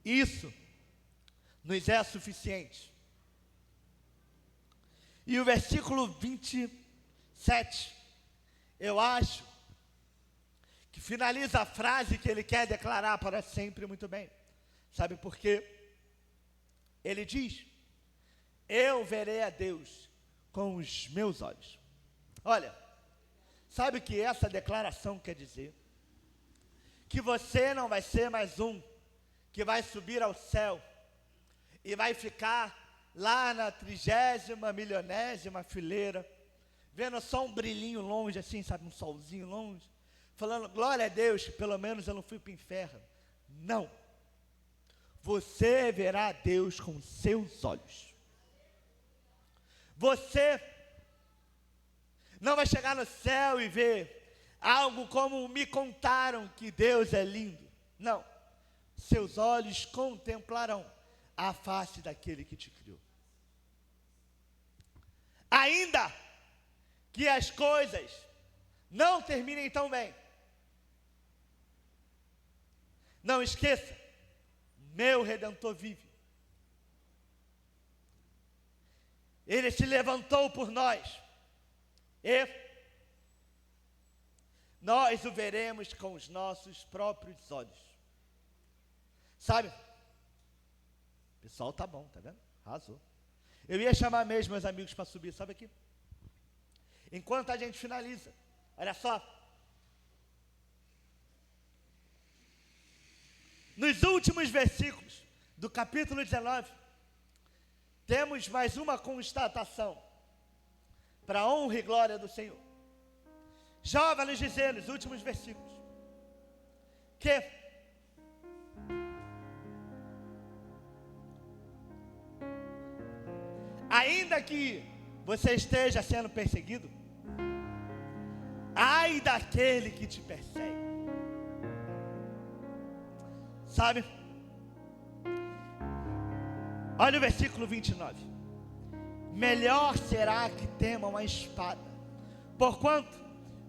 Isso nos é suficiente. E o versículo 27, eu acho que finaliza a frase que ele quer declarar para sempre muito bem. Sabe por quê? Ele diz: eu verei a Deus com os meus olhos. Olha, sabe o que essa declaração quer dizer? Que você não vai ser mais um que vai subir ao céu e vai ficar lá na 30ª, milionésima fileira, vendo só um brilhinho longe, assim, sabe, um solzinho longe, falando, glória a Deus, pelo menos eu não fui para o inferno. Não. Você verá Deus com seus olhos. Você não vai chegar no céu e ver algo como me contaram que Deus é lindo. Não. Seus olhos contemplarão a face daquele que te criou. Ainda que as coisas não terminem tão bem, não esqueça, meu Redentor vive. Ele se levantou por nós e nós o veremos com os nossos próprios olhos. Sabe? O pessoal tá bom, tá vendo? Arrasou. Eu ia chamar mesmo meus amigos para subir, sabe aqui? Enquanto a gente finaliza, olha só. Nos últimos versículos do capítulo 19, temos mais uma constatação para a honra e glória do Senhor. Jó vai nos dizer nos últimos versículos que ainda que você esteja sendo perseguido, ai daquele que te persegue. Sabe? Olha o versículo 29. Melhor será que temam a espada, porquanto,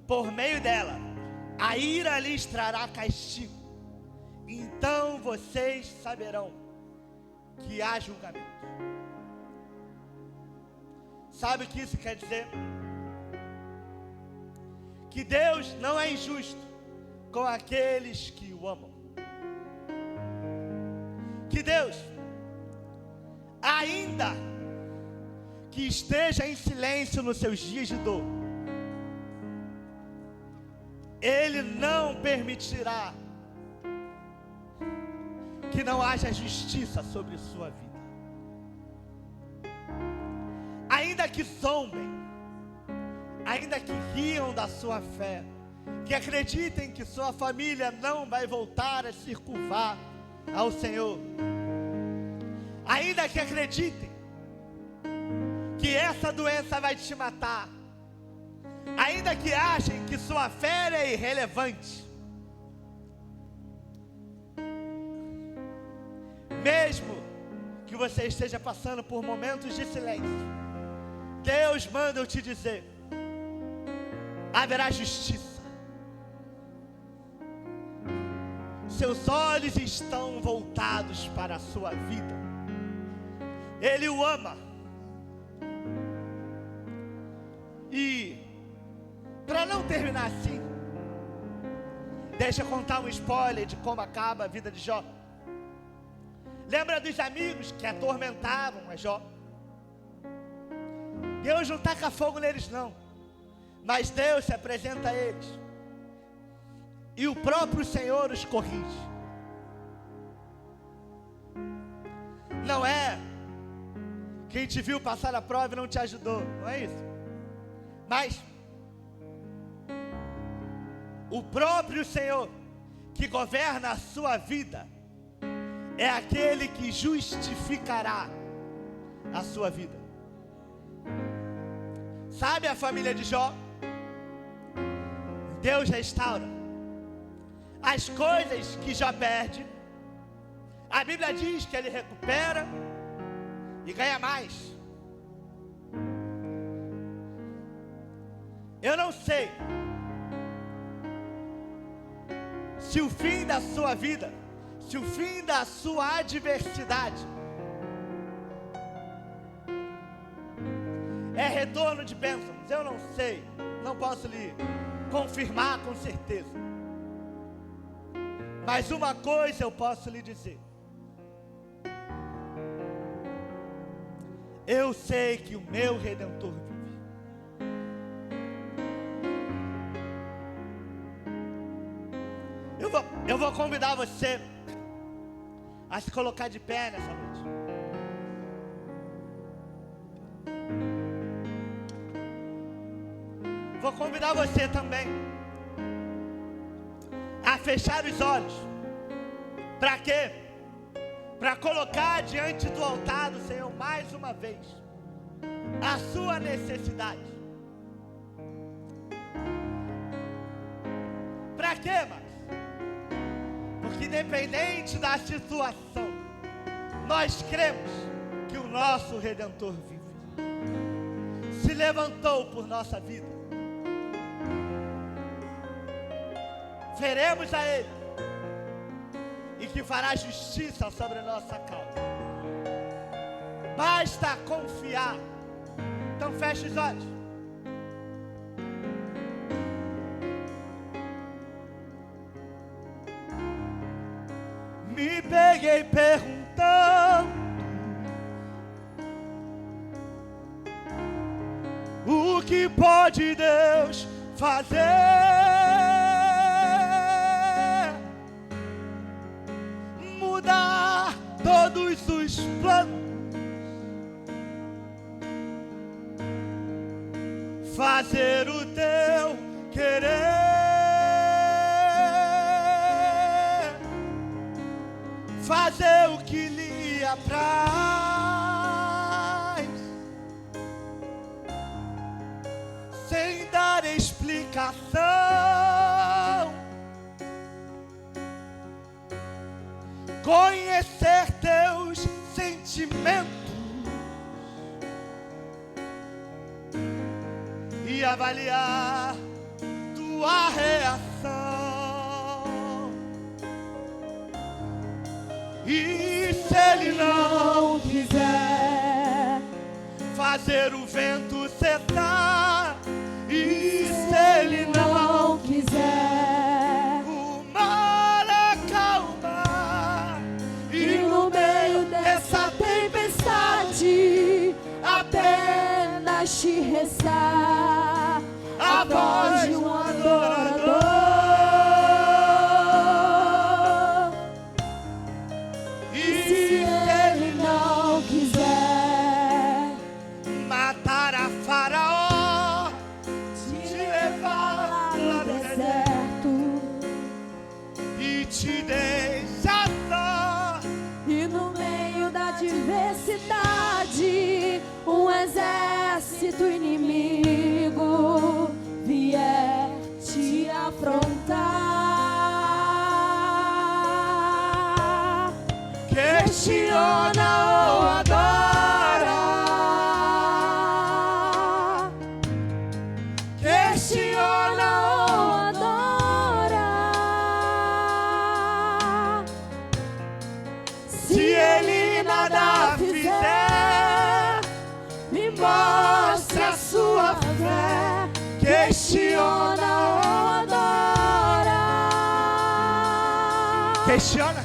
por meio dela, a ira lhes trará castigo. Então vocês saberão que há julgamento. Sabe o que isso quer dizer? Que Deus não é injusto com aqueles que o amam. Que Deus, ainda que esteja em silêncio nos seus dias de dor, Ele não permitirá que não haja justiça sobre sua vida. Ainda que zombem, ainda que riam da sua fé, que acreditem que sua família não vai voltar a se curvar ao Senhor, ainda que acreditem que essa doença vai te matar, ainda que achem que sua fé é irrelevante, mesmo que você esteja passando por momentos de silêncio, Deus manda eu te dizer, haverá justiça. Seus olhos estão voltados para a sua vida. Ele o ama. E para não terminar assim, deixa eu contar um spoiler de como acaba a vida de Jó. Lembra dos amigos que atormentavam a Jó? Deus não taca fogo neles não, mas Deus se apresenta a eles, e o próprio Senhor os corrige. Não é quem te viu passar a prova e não te ajudou, não é isso? Mas o próprio Senhor que governa a sua vida é aquele que justificará a sua vida. Sabe a família de Jó? Deus restaura as coisas que Jó perde. A Bíblia diz que ele recupera e ganha mais. Eu não sei se o fim da sua vida, se o fim da sua adversidade é retorno de bênçãos. Eu não sei, não posso lhe confirmar com certeza, mas uma coisa eu posso lhe dizer: eu sei que o meu Redentor vive. Eu vou convidar você a se colocar de pé nessa noite. Vou convidar você também a fechar os olhos. Para quê? Para colocar diante do altar do Senhor mais uma vez a sua necessidade. Para quê, mas? Porque independente da situação, nós cremos que o nosso Redentor vive. Se levantou por nossa vida. Veremos a Ele e que fará justiça sobre a nossa causa. Basta confiar. Então feche os olhos. Me peguei perguntando o que pode Deus fazer? Mudar todos os planos, fazer o teu querer, fazer o que lhe apraz, sem dar explicação, conhecer teus sentimentos e avaliar tua reação. E se Ele não quiser fazer o vento cessar, e se Ele não quiser o mar acalmar, e no meio dessa tempestade apenas te restar a voz de um adorador. E se Ele não quiser matar a Faraó, te levar lá no deserto e te deixar só, e no meio da diversidade um exército inimigo vier te afrontar, questiona ou adora, questiona ou adora. Se Ele nada fizer, me mostre a sua fé, questiona ou adora, questiona,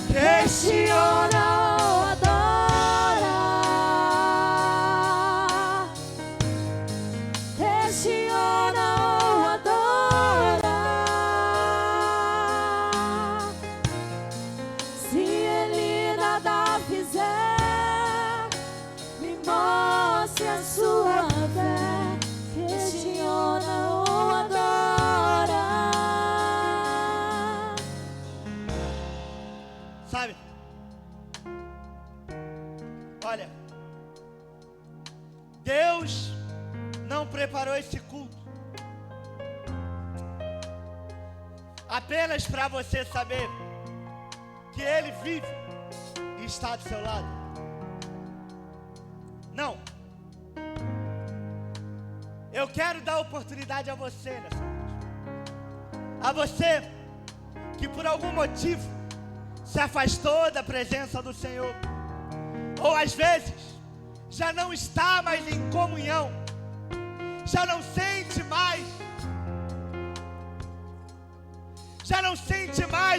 questiona ou adora, questiona ou adora. Se Ele nada fizer, me mostre a sua fé, questiona ou adora. sabe? Olha, Deus não preparou esse culto apenas para você saber que Ele vive e está do seu lado. Não. Eu quero dar oportunidade a você nessa noite. A você que por algum motivo se afastou da presença do Senhor, ou às vezes já não está mais em comunhão, já não sente mais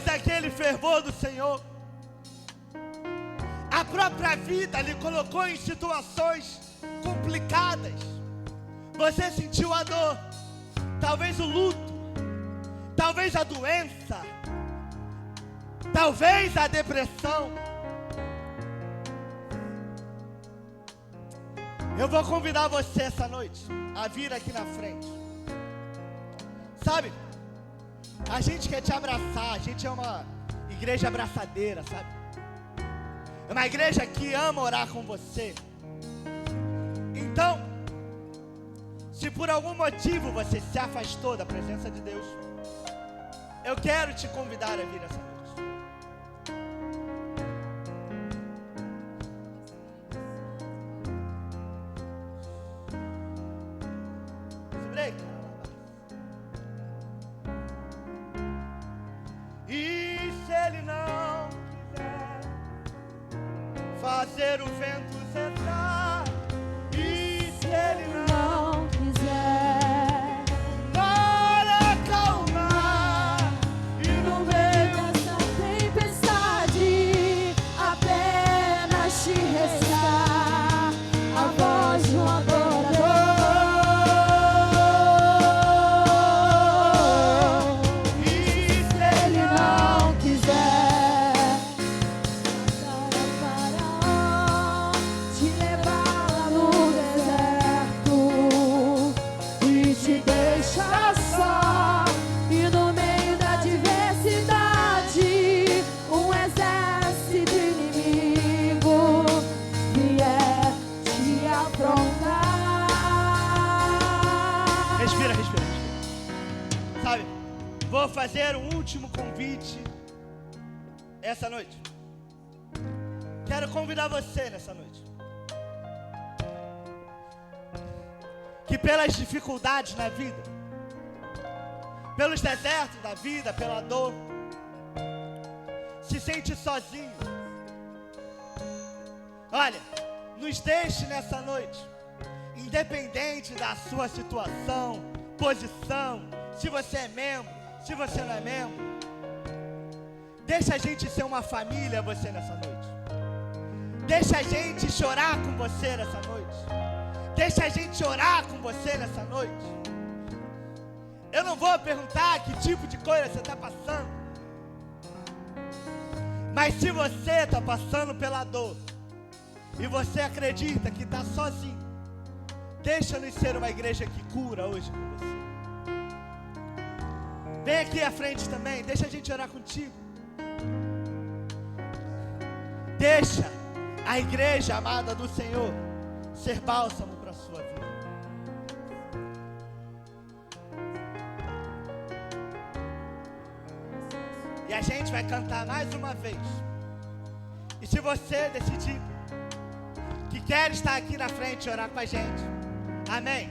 aquele fervor do Senhor. A própria vida lhe colocou em situações complicadas. Você sentiu a dor, talvez o luto, talvez a doença, talvez a depressão. Eu vou convidar você essa noite a vir aqui na frente. Sabe? A gente quer te abraçar. A gente é uma igreja abraçadeira, sabe? É uma igreja que ama orar com você. Então, se por algum motivo você se afastou da presença de Deus, eu quero te convidar a vir essa noite. E se Ele não quiser fazer o vento cessar, e se Ele não quiser para acalmar, e no meio dessa tempestade apenas te restar a voz de um adorador. E se Ele não quiser mandar a Faraó te levar lá no deserto e te deixar só, e no meio da diversidade um exército inimigo vier te afrontar. Respira, respira, respira. Sabe, vou fazer um último convite essa noite. Quero convidar você nessa noite. Que pelas dificuldades na vida, pelos desertos da vida, pela dor, se sente sozinho. Olha, nos deixe nessa noite, independente da sua situação, posição, se você é membro, se você não é membro. Deixa a gente ser uma família você nessa noite. Deixa a gente chorar com você nessa noite. Deixa a gente orar com você nessa noite. Eu não vou perguntar que tipo de coisa você está passando. Mas se você está passando pela dor e você acredita que está sozinho, deixa-nos ser uma igreja que cura hoje com você. Vem aqui à frente também, deixa a gente orar contigo. Deixa a igreja amada do Senhor ser bálsamo para a sua vida. E a gente vai cantar mais uma vez. E se você decidir que quer estar aqui na frente e orar com a gente, amém.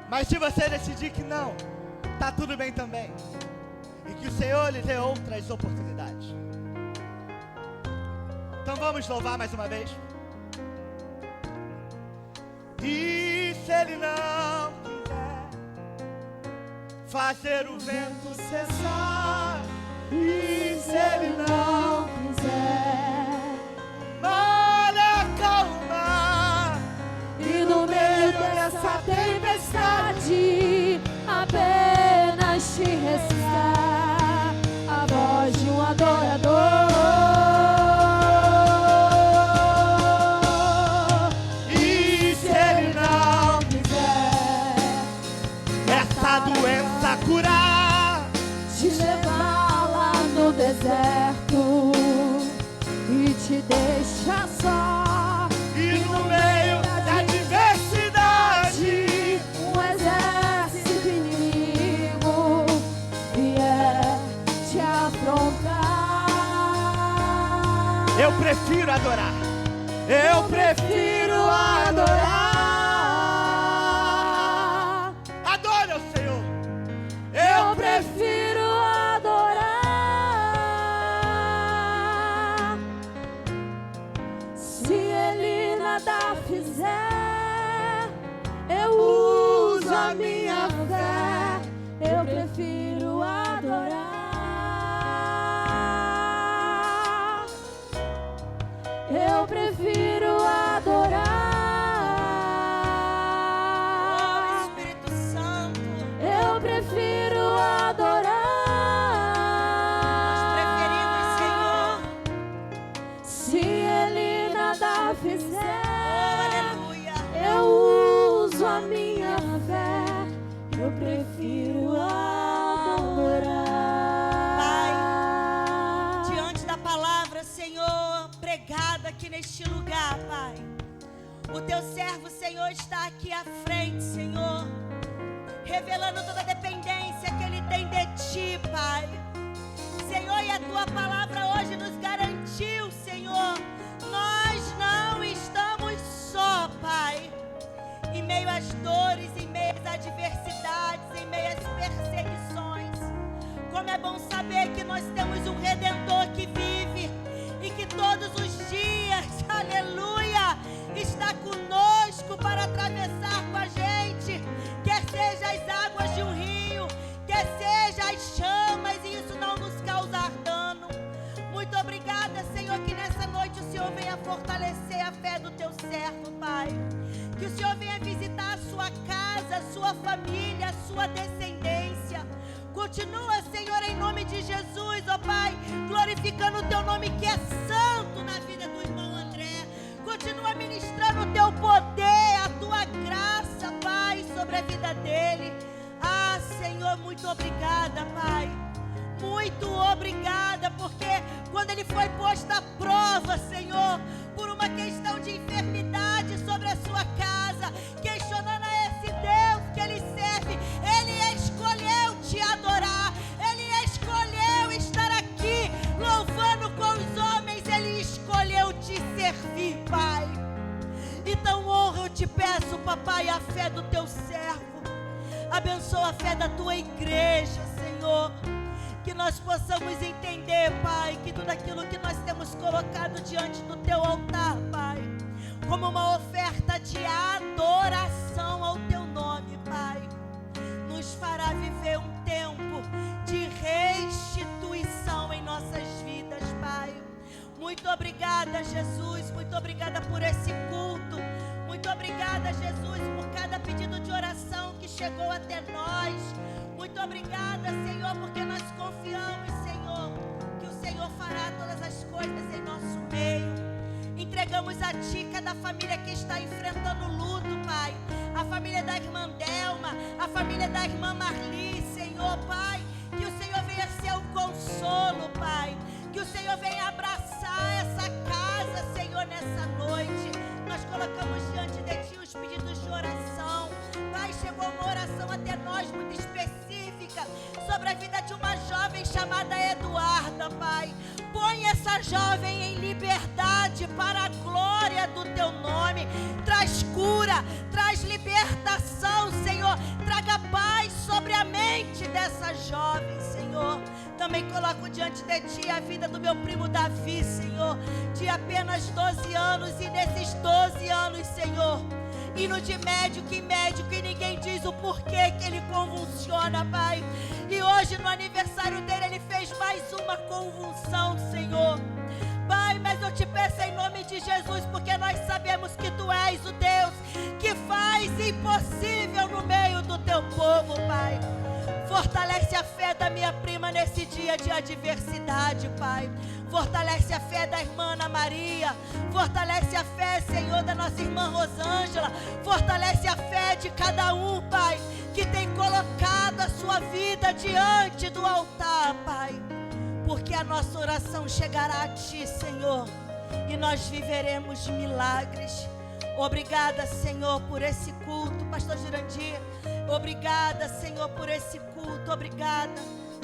Mas se você decidir que não, tá tudo bem também. E que o Senhor lhe dê outras oportunidades. Então vamos louvar mais uma vez. E se Ele não quiser fazer o vento cessar, e se Ele não quiser para acalmar, e no meio dessa tempestade apenas te restar a voz de um adorador. e se Ele não essa doença curar, Te levar lá no deserto e te deixar só, e no meio da diversidade um exército inimigo vier te afrontar. eu prefiro adorar. Eu prefiro adorar. Adore ao Senhor. Eu prefiro adorar. Se Ele nada fizer, eu uso a minha fé. Eu prefiro adorar. Eu prefiro adorar. Espírito Santo, Eu prefiro adorar. preferimos, Senhor. Se Ele nada fizer, a minha fé, eu prefiro adorar. Pai, diante da palavra, Senhor, pregada aqui neste lugar, Pai, o teu servo, Senhor, está aqui à frente, Senhor, revelando toda a dependência que ele tem de Ti, Pai. Senhor, e a Tua palavra hoje nos garantiu, Senhor, nós não estamos só, Pai. Em meio às dores, em meio às adversidades, em meio às perseguições. Como é bom saber que nós temos um Redentor que vive e que todos os dias, aleluia, está conosco para atravessar com a gente, quer seja as águas de um rio, quer seja as chamas, e isso não nos causar dano. Muito obrigada, Senhor, que nessa noite o Senhor venha fortalecer a fé do teu servo, Pai. Que o Senhor venha visitar a sua casa, a sua família, a sua descendência. Continua, Senhor, em nome de Jesus, ó Pai, glorificando o teu nome que é santo na vida do irmão André. Continua ministrando o teu poder, a tua graça, Pai, sobre a vida dele. Ah, Senhor, muito obrigada, Pai. Muito obrigada, porque quando ele foi posto à prova, Senhor, por uma questão de enfermidade sobre a sua casa, questionando a esse Deus que ele serve, ele escolheu te adorar, ele escolheu estar aqui louvando com os homens, ele escolheu te servir, Pai. Então honra, eu te peço, papai, a fé do teu servo. Abençoa a fé da tua igreja, Senhor. Que nós possamos entender, Pai, que tudo aquilo que nós temos colocado diante do teu altar, Pai, como uma oferta de adoração ao teu nome, Pai, nos fará viver um tempo de restituição em nossas vidas, Pai. Muito obrigada, Jesus. Muito obrigada por esse culto. Muito obrigada, Jesus, por cada pedido de oração que chegou até nós. Muito obrigada, Senhor, porque nós confiamos, Senhor, que o Senhor fará todas as coisas em nosso meio. Entregamos a Ti cada família que está enfrentando luto, Pai. A família da irmã Delma, a família da irmã Marli, Senhor, Pai. Que o Senhor venha ser o consolo, Pai. Que o Senhor venha abraçar essa casa, Senhor, nessa noite. Nós colocamos diante de Ti os pedidos de oração. Pai, chegou uma oração até nós muito específica sobre a vida de uma jovem chamada Eduarda, Pai. Põe essa jovem em liberdade para a glória do Teu nome. Traz cura, traz libertação, Senhor. Traga paz sobre a mente dessa jovem, Senhor. Também coloco diante de Ti a vida do meu primo Davi, Senhor, de apenas 12 anos. E nesses 12 anos, Senhor, indo de médico em médico, e ninguém diz o porquê que ele convulsiona, Pai. E hoje, no aniversário dele, ele fez mais uma convulsão, Senhor. Pai, mas eu te peço em nome de Jesus, porque nós sabemos que Tu és o Deus que faz impossível no meio do Teu povo, Pai. Fortalece a fé da minha prima nesse dia de adversidade, Pai. Fortalece a fé da irmã Ana Maria. Fortalece a fé, Senhor, da nossa irmã Rosângela. Fortalece a fé de cada um, Pai, que tem colocado a sua vida diante do altar, Pai. Porque a nossa oração chegará a Ti, Senhor, e nós viveremos milagres. Obrigada, Senhor, por esse culto, Pastor Jurandir. Obrigada, Senhor, por esse culto. Obrigada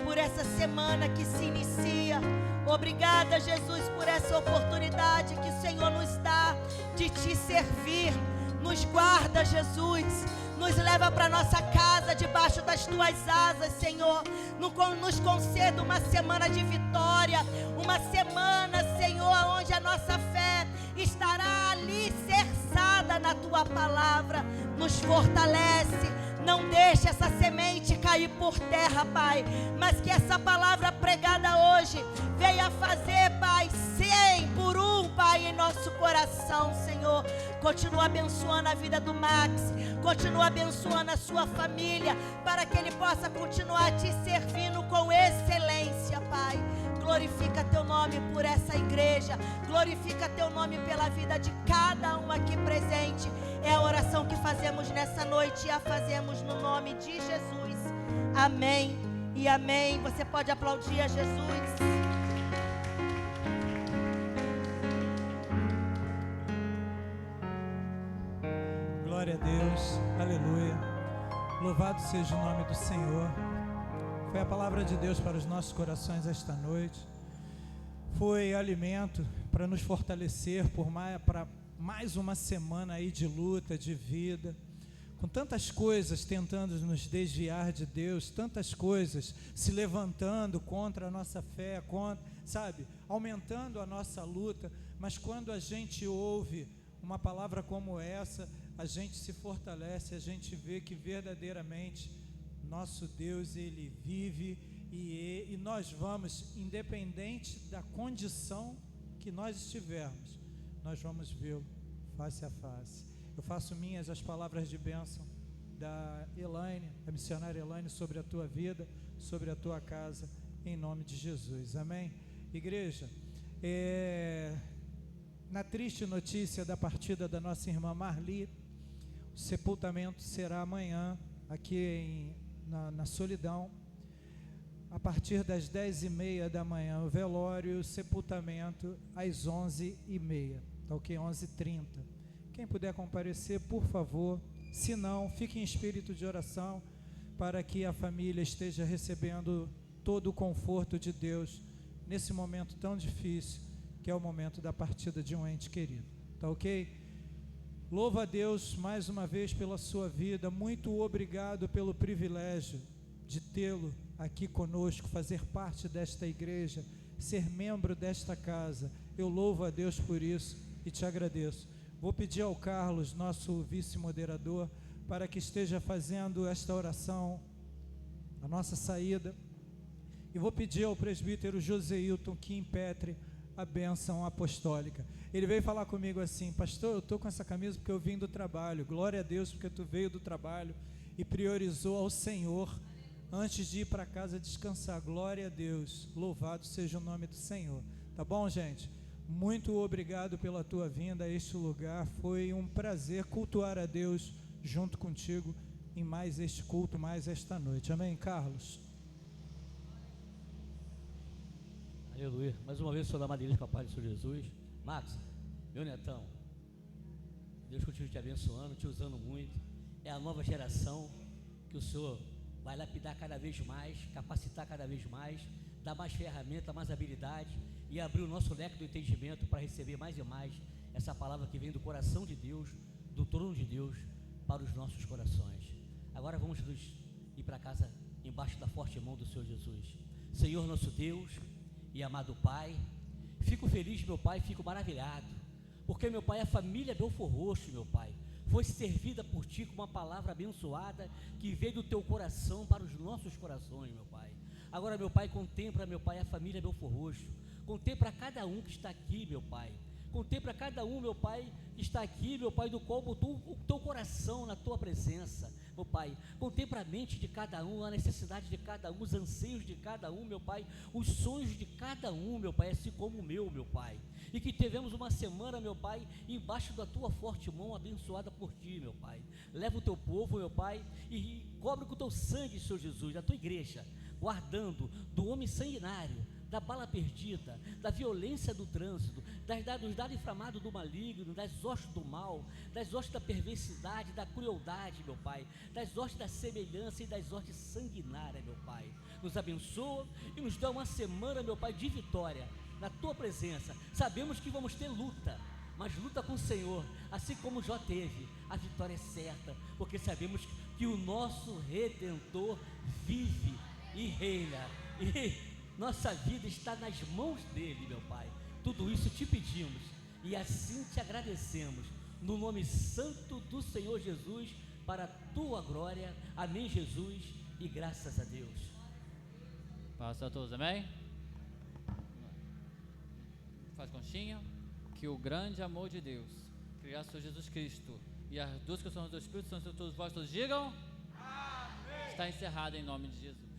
por essa semana que se inicia. Obrigada, Jesus, por essa oportunidade que o Senhor nos dá de Te servir. Nos guarda, Jesus. Nos leva para nossa casa debaixo das Tuas asas, Senhor. Nos conceda uma semana de vitória. Uma semana, Senhor, onde a nossa fé estará alicerçada na Tua palavra. Nos fortalece. Não deixe essa semente cair por terra, Pai. Mas que essa palavra pregada hoje venha fazer, Pai, 100 por 1, Pai, em nosso coração, Senhor. Continua abençoando a vida do Max. Continua abençoando a sua família, para que ele possa continuar te servindo com excelência, Pai. Glorifica Teu nome por essa igreja. Glorifica Teu nome pela vida de cada um aqui presente. É a oração que fazemos fazemos nessa noite e a fazemos no nome de Jesus. Amém e amém. Você pode aplaudir a Jesus. Glória a Deus, aleluia. Louvado seja o nome do Senhor. Foi a palavra de Deus para os nossos corações esta noite. Foi alimento para nos fortalecer para mais uma semana aí de luta, de vida, com tantas coisas tentando nos desviar de Deus, tantas coisas se levantando contra a nossa fé, aumentando a nossa luta. Mas quando a gente ouve uma palavra como essa, a gente se fortalece, a gente vê que verdadeiramente nosso Deus, Ele vive e nós vamos, independente da condição que nós estivermos, nós vamos vê-lo face a face. Eu faço minhas as palavras de bênção da Elaine, a missionária Elaine, sobre a tua vida, sobre a tua casa, em nome de Jesus, amém? Igreja, na triste notícia da partida da nossa irmã Marli, o sepultamento será amanhã, aqui na Solidão, a partir das 10h30 da manhã, o velório e o sepultamento às 11h30, tá ok? 11h30. Quem puder comparecer, por favor. Se não, fique em espírito de oração, para que a família esteja recebendo todo o conforto de Deus, nesse momento tão difícil, que é o momento da partida de um ente querido, tá ok? Louva a Deus mais uma vez pela sua vida. Muito obrigado pelo privilégio de tê-lo aqui conosco, fazer parte desta igreja, ser membro desta casa. Eu louvo a Deus por isso e te agradeço. Vou pedir ao Carlos, nosso vice-moderador, para que esteja fazendo esta oração, a nossa saída. E vou pedir ao presbítero Joseilton que impetre a bênção apostólica. Ele veio falar comigo assim: pastor, eu estou com essa camisa porque eu vim do trabalho. Glória a Deus, porque tu veio do trabalho e priorizou ao Senhor antes de ir para casa descansar. Glória a Deus, louvado seja o nome do Senhor. Tá bom, gente? Muito obrigado pela tua vinda a este lugar. Foi um prazer cultuar a Deus junto contigo em mais este culto, mais esta noite. Amém, Carlos? Aleluia. Mais uma vez, sou da Madeirinha com a paz do Senhor Jesus. Max, meu netão, Deus continue te abençoando, te usando muito. É a nova geração que o Senhor vai lapidar cada vez mais, capacitar cada vez mais, dar mais ferramenta, mais habilidade e abrir o nosso leque do entendimento para receber mais e mais essa palavra que vem do coração de Deus, do trono de Deus, para os nossos corações. Agora vamos ir para casa embaixo da forte mão do Senhor Jesus. Senhor nosso Deus e amado Pai, fico feliz, meu Pai, fico maravilhado, porque, meu Pai, a família Belfor Roxo, meu Pai, foi servida por Ti com uma palavra abençoada que veio do Teu coração para os nossos corações, meu Pai. Agora, meu Pai, contempla, meu Pai, a família Belfor Roxo, contempla cada um que está aqui, meu Pai, contempla cada um, meu Pai, que está aqui, meu Pai, do qual botou o Teu coração na Tua presença, meu Pai. Contempla a mente de cada um, a necessidade de cada um, os anseios de cada um, meu Pai, os sonhos de cada um, meu Pai, assim como o meu Pai. E que tivemos uma semana, meu Pai, embaixo da Tua forte mão, abençoada por Ti, meu Pai. Leva o Teu povo, meu Pai, e cobre com o Teu sangue, Senhor Jesus, a Tua igreja, guardando do homem sanguinário, da bala perdida, da violência do trânsito, dos dados inflamados do maligno, das hostes do mal, das hostes da perversidade, da crueldade, meu Pai, das hostes da semelhança e das hostes sanguinárias, meu Pai. Nos abençoa e nos dá uma semana, meu Pai, de vitória na Tua presença. Sabemos que vamos ter luta, mas luta com o Senhor, assim como Jó teve. A vitória é certa, porque sabemos que o nosso Redentor vive e reina, e nossa vida está nas mãos dele, meu Pai. Tudo isso te pedimos e assim te agradecemos, no nome santo do Senhor Jesus, para a Tua glória. Amém, Jesus, e graças a Deus. Passa a todos, amém? Faz conchinha. Que o grande amor de Deus, criado por Jesus Cristo, e as duas questões do Espírito Santo, todos vós todos digam amém. Está encerrado em nome de Jesus.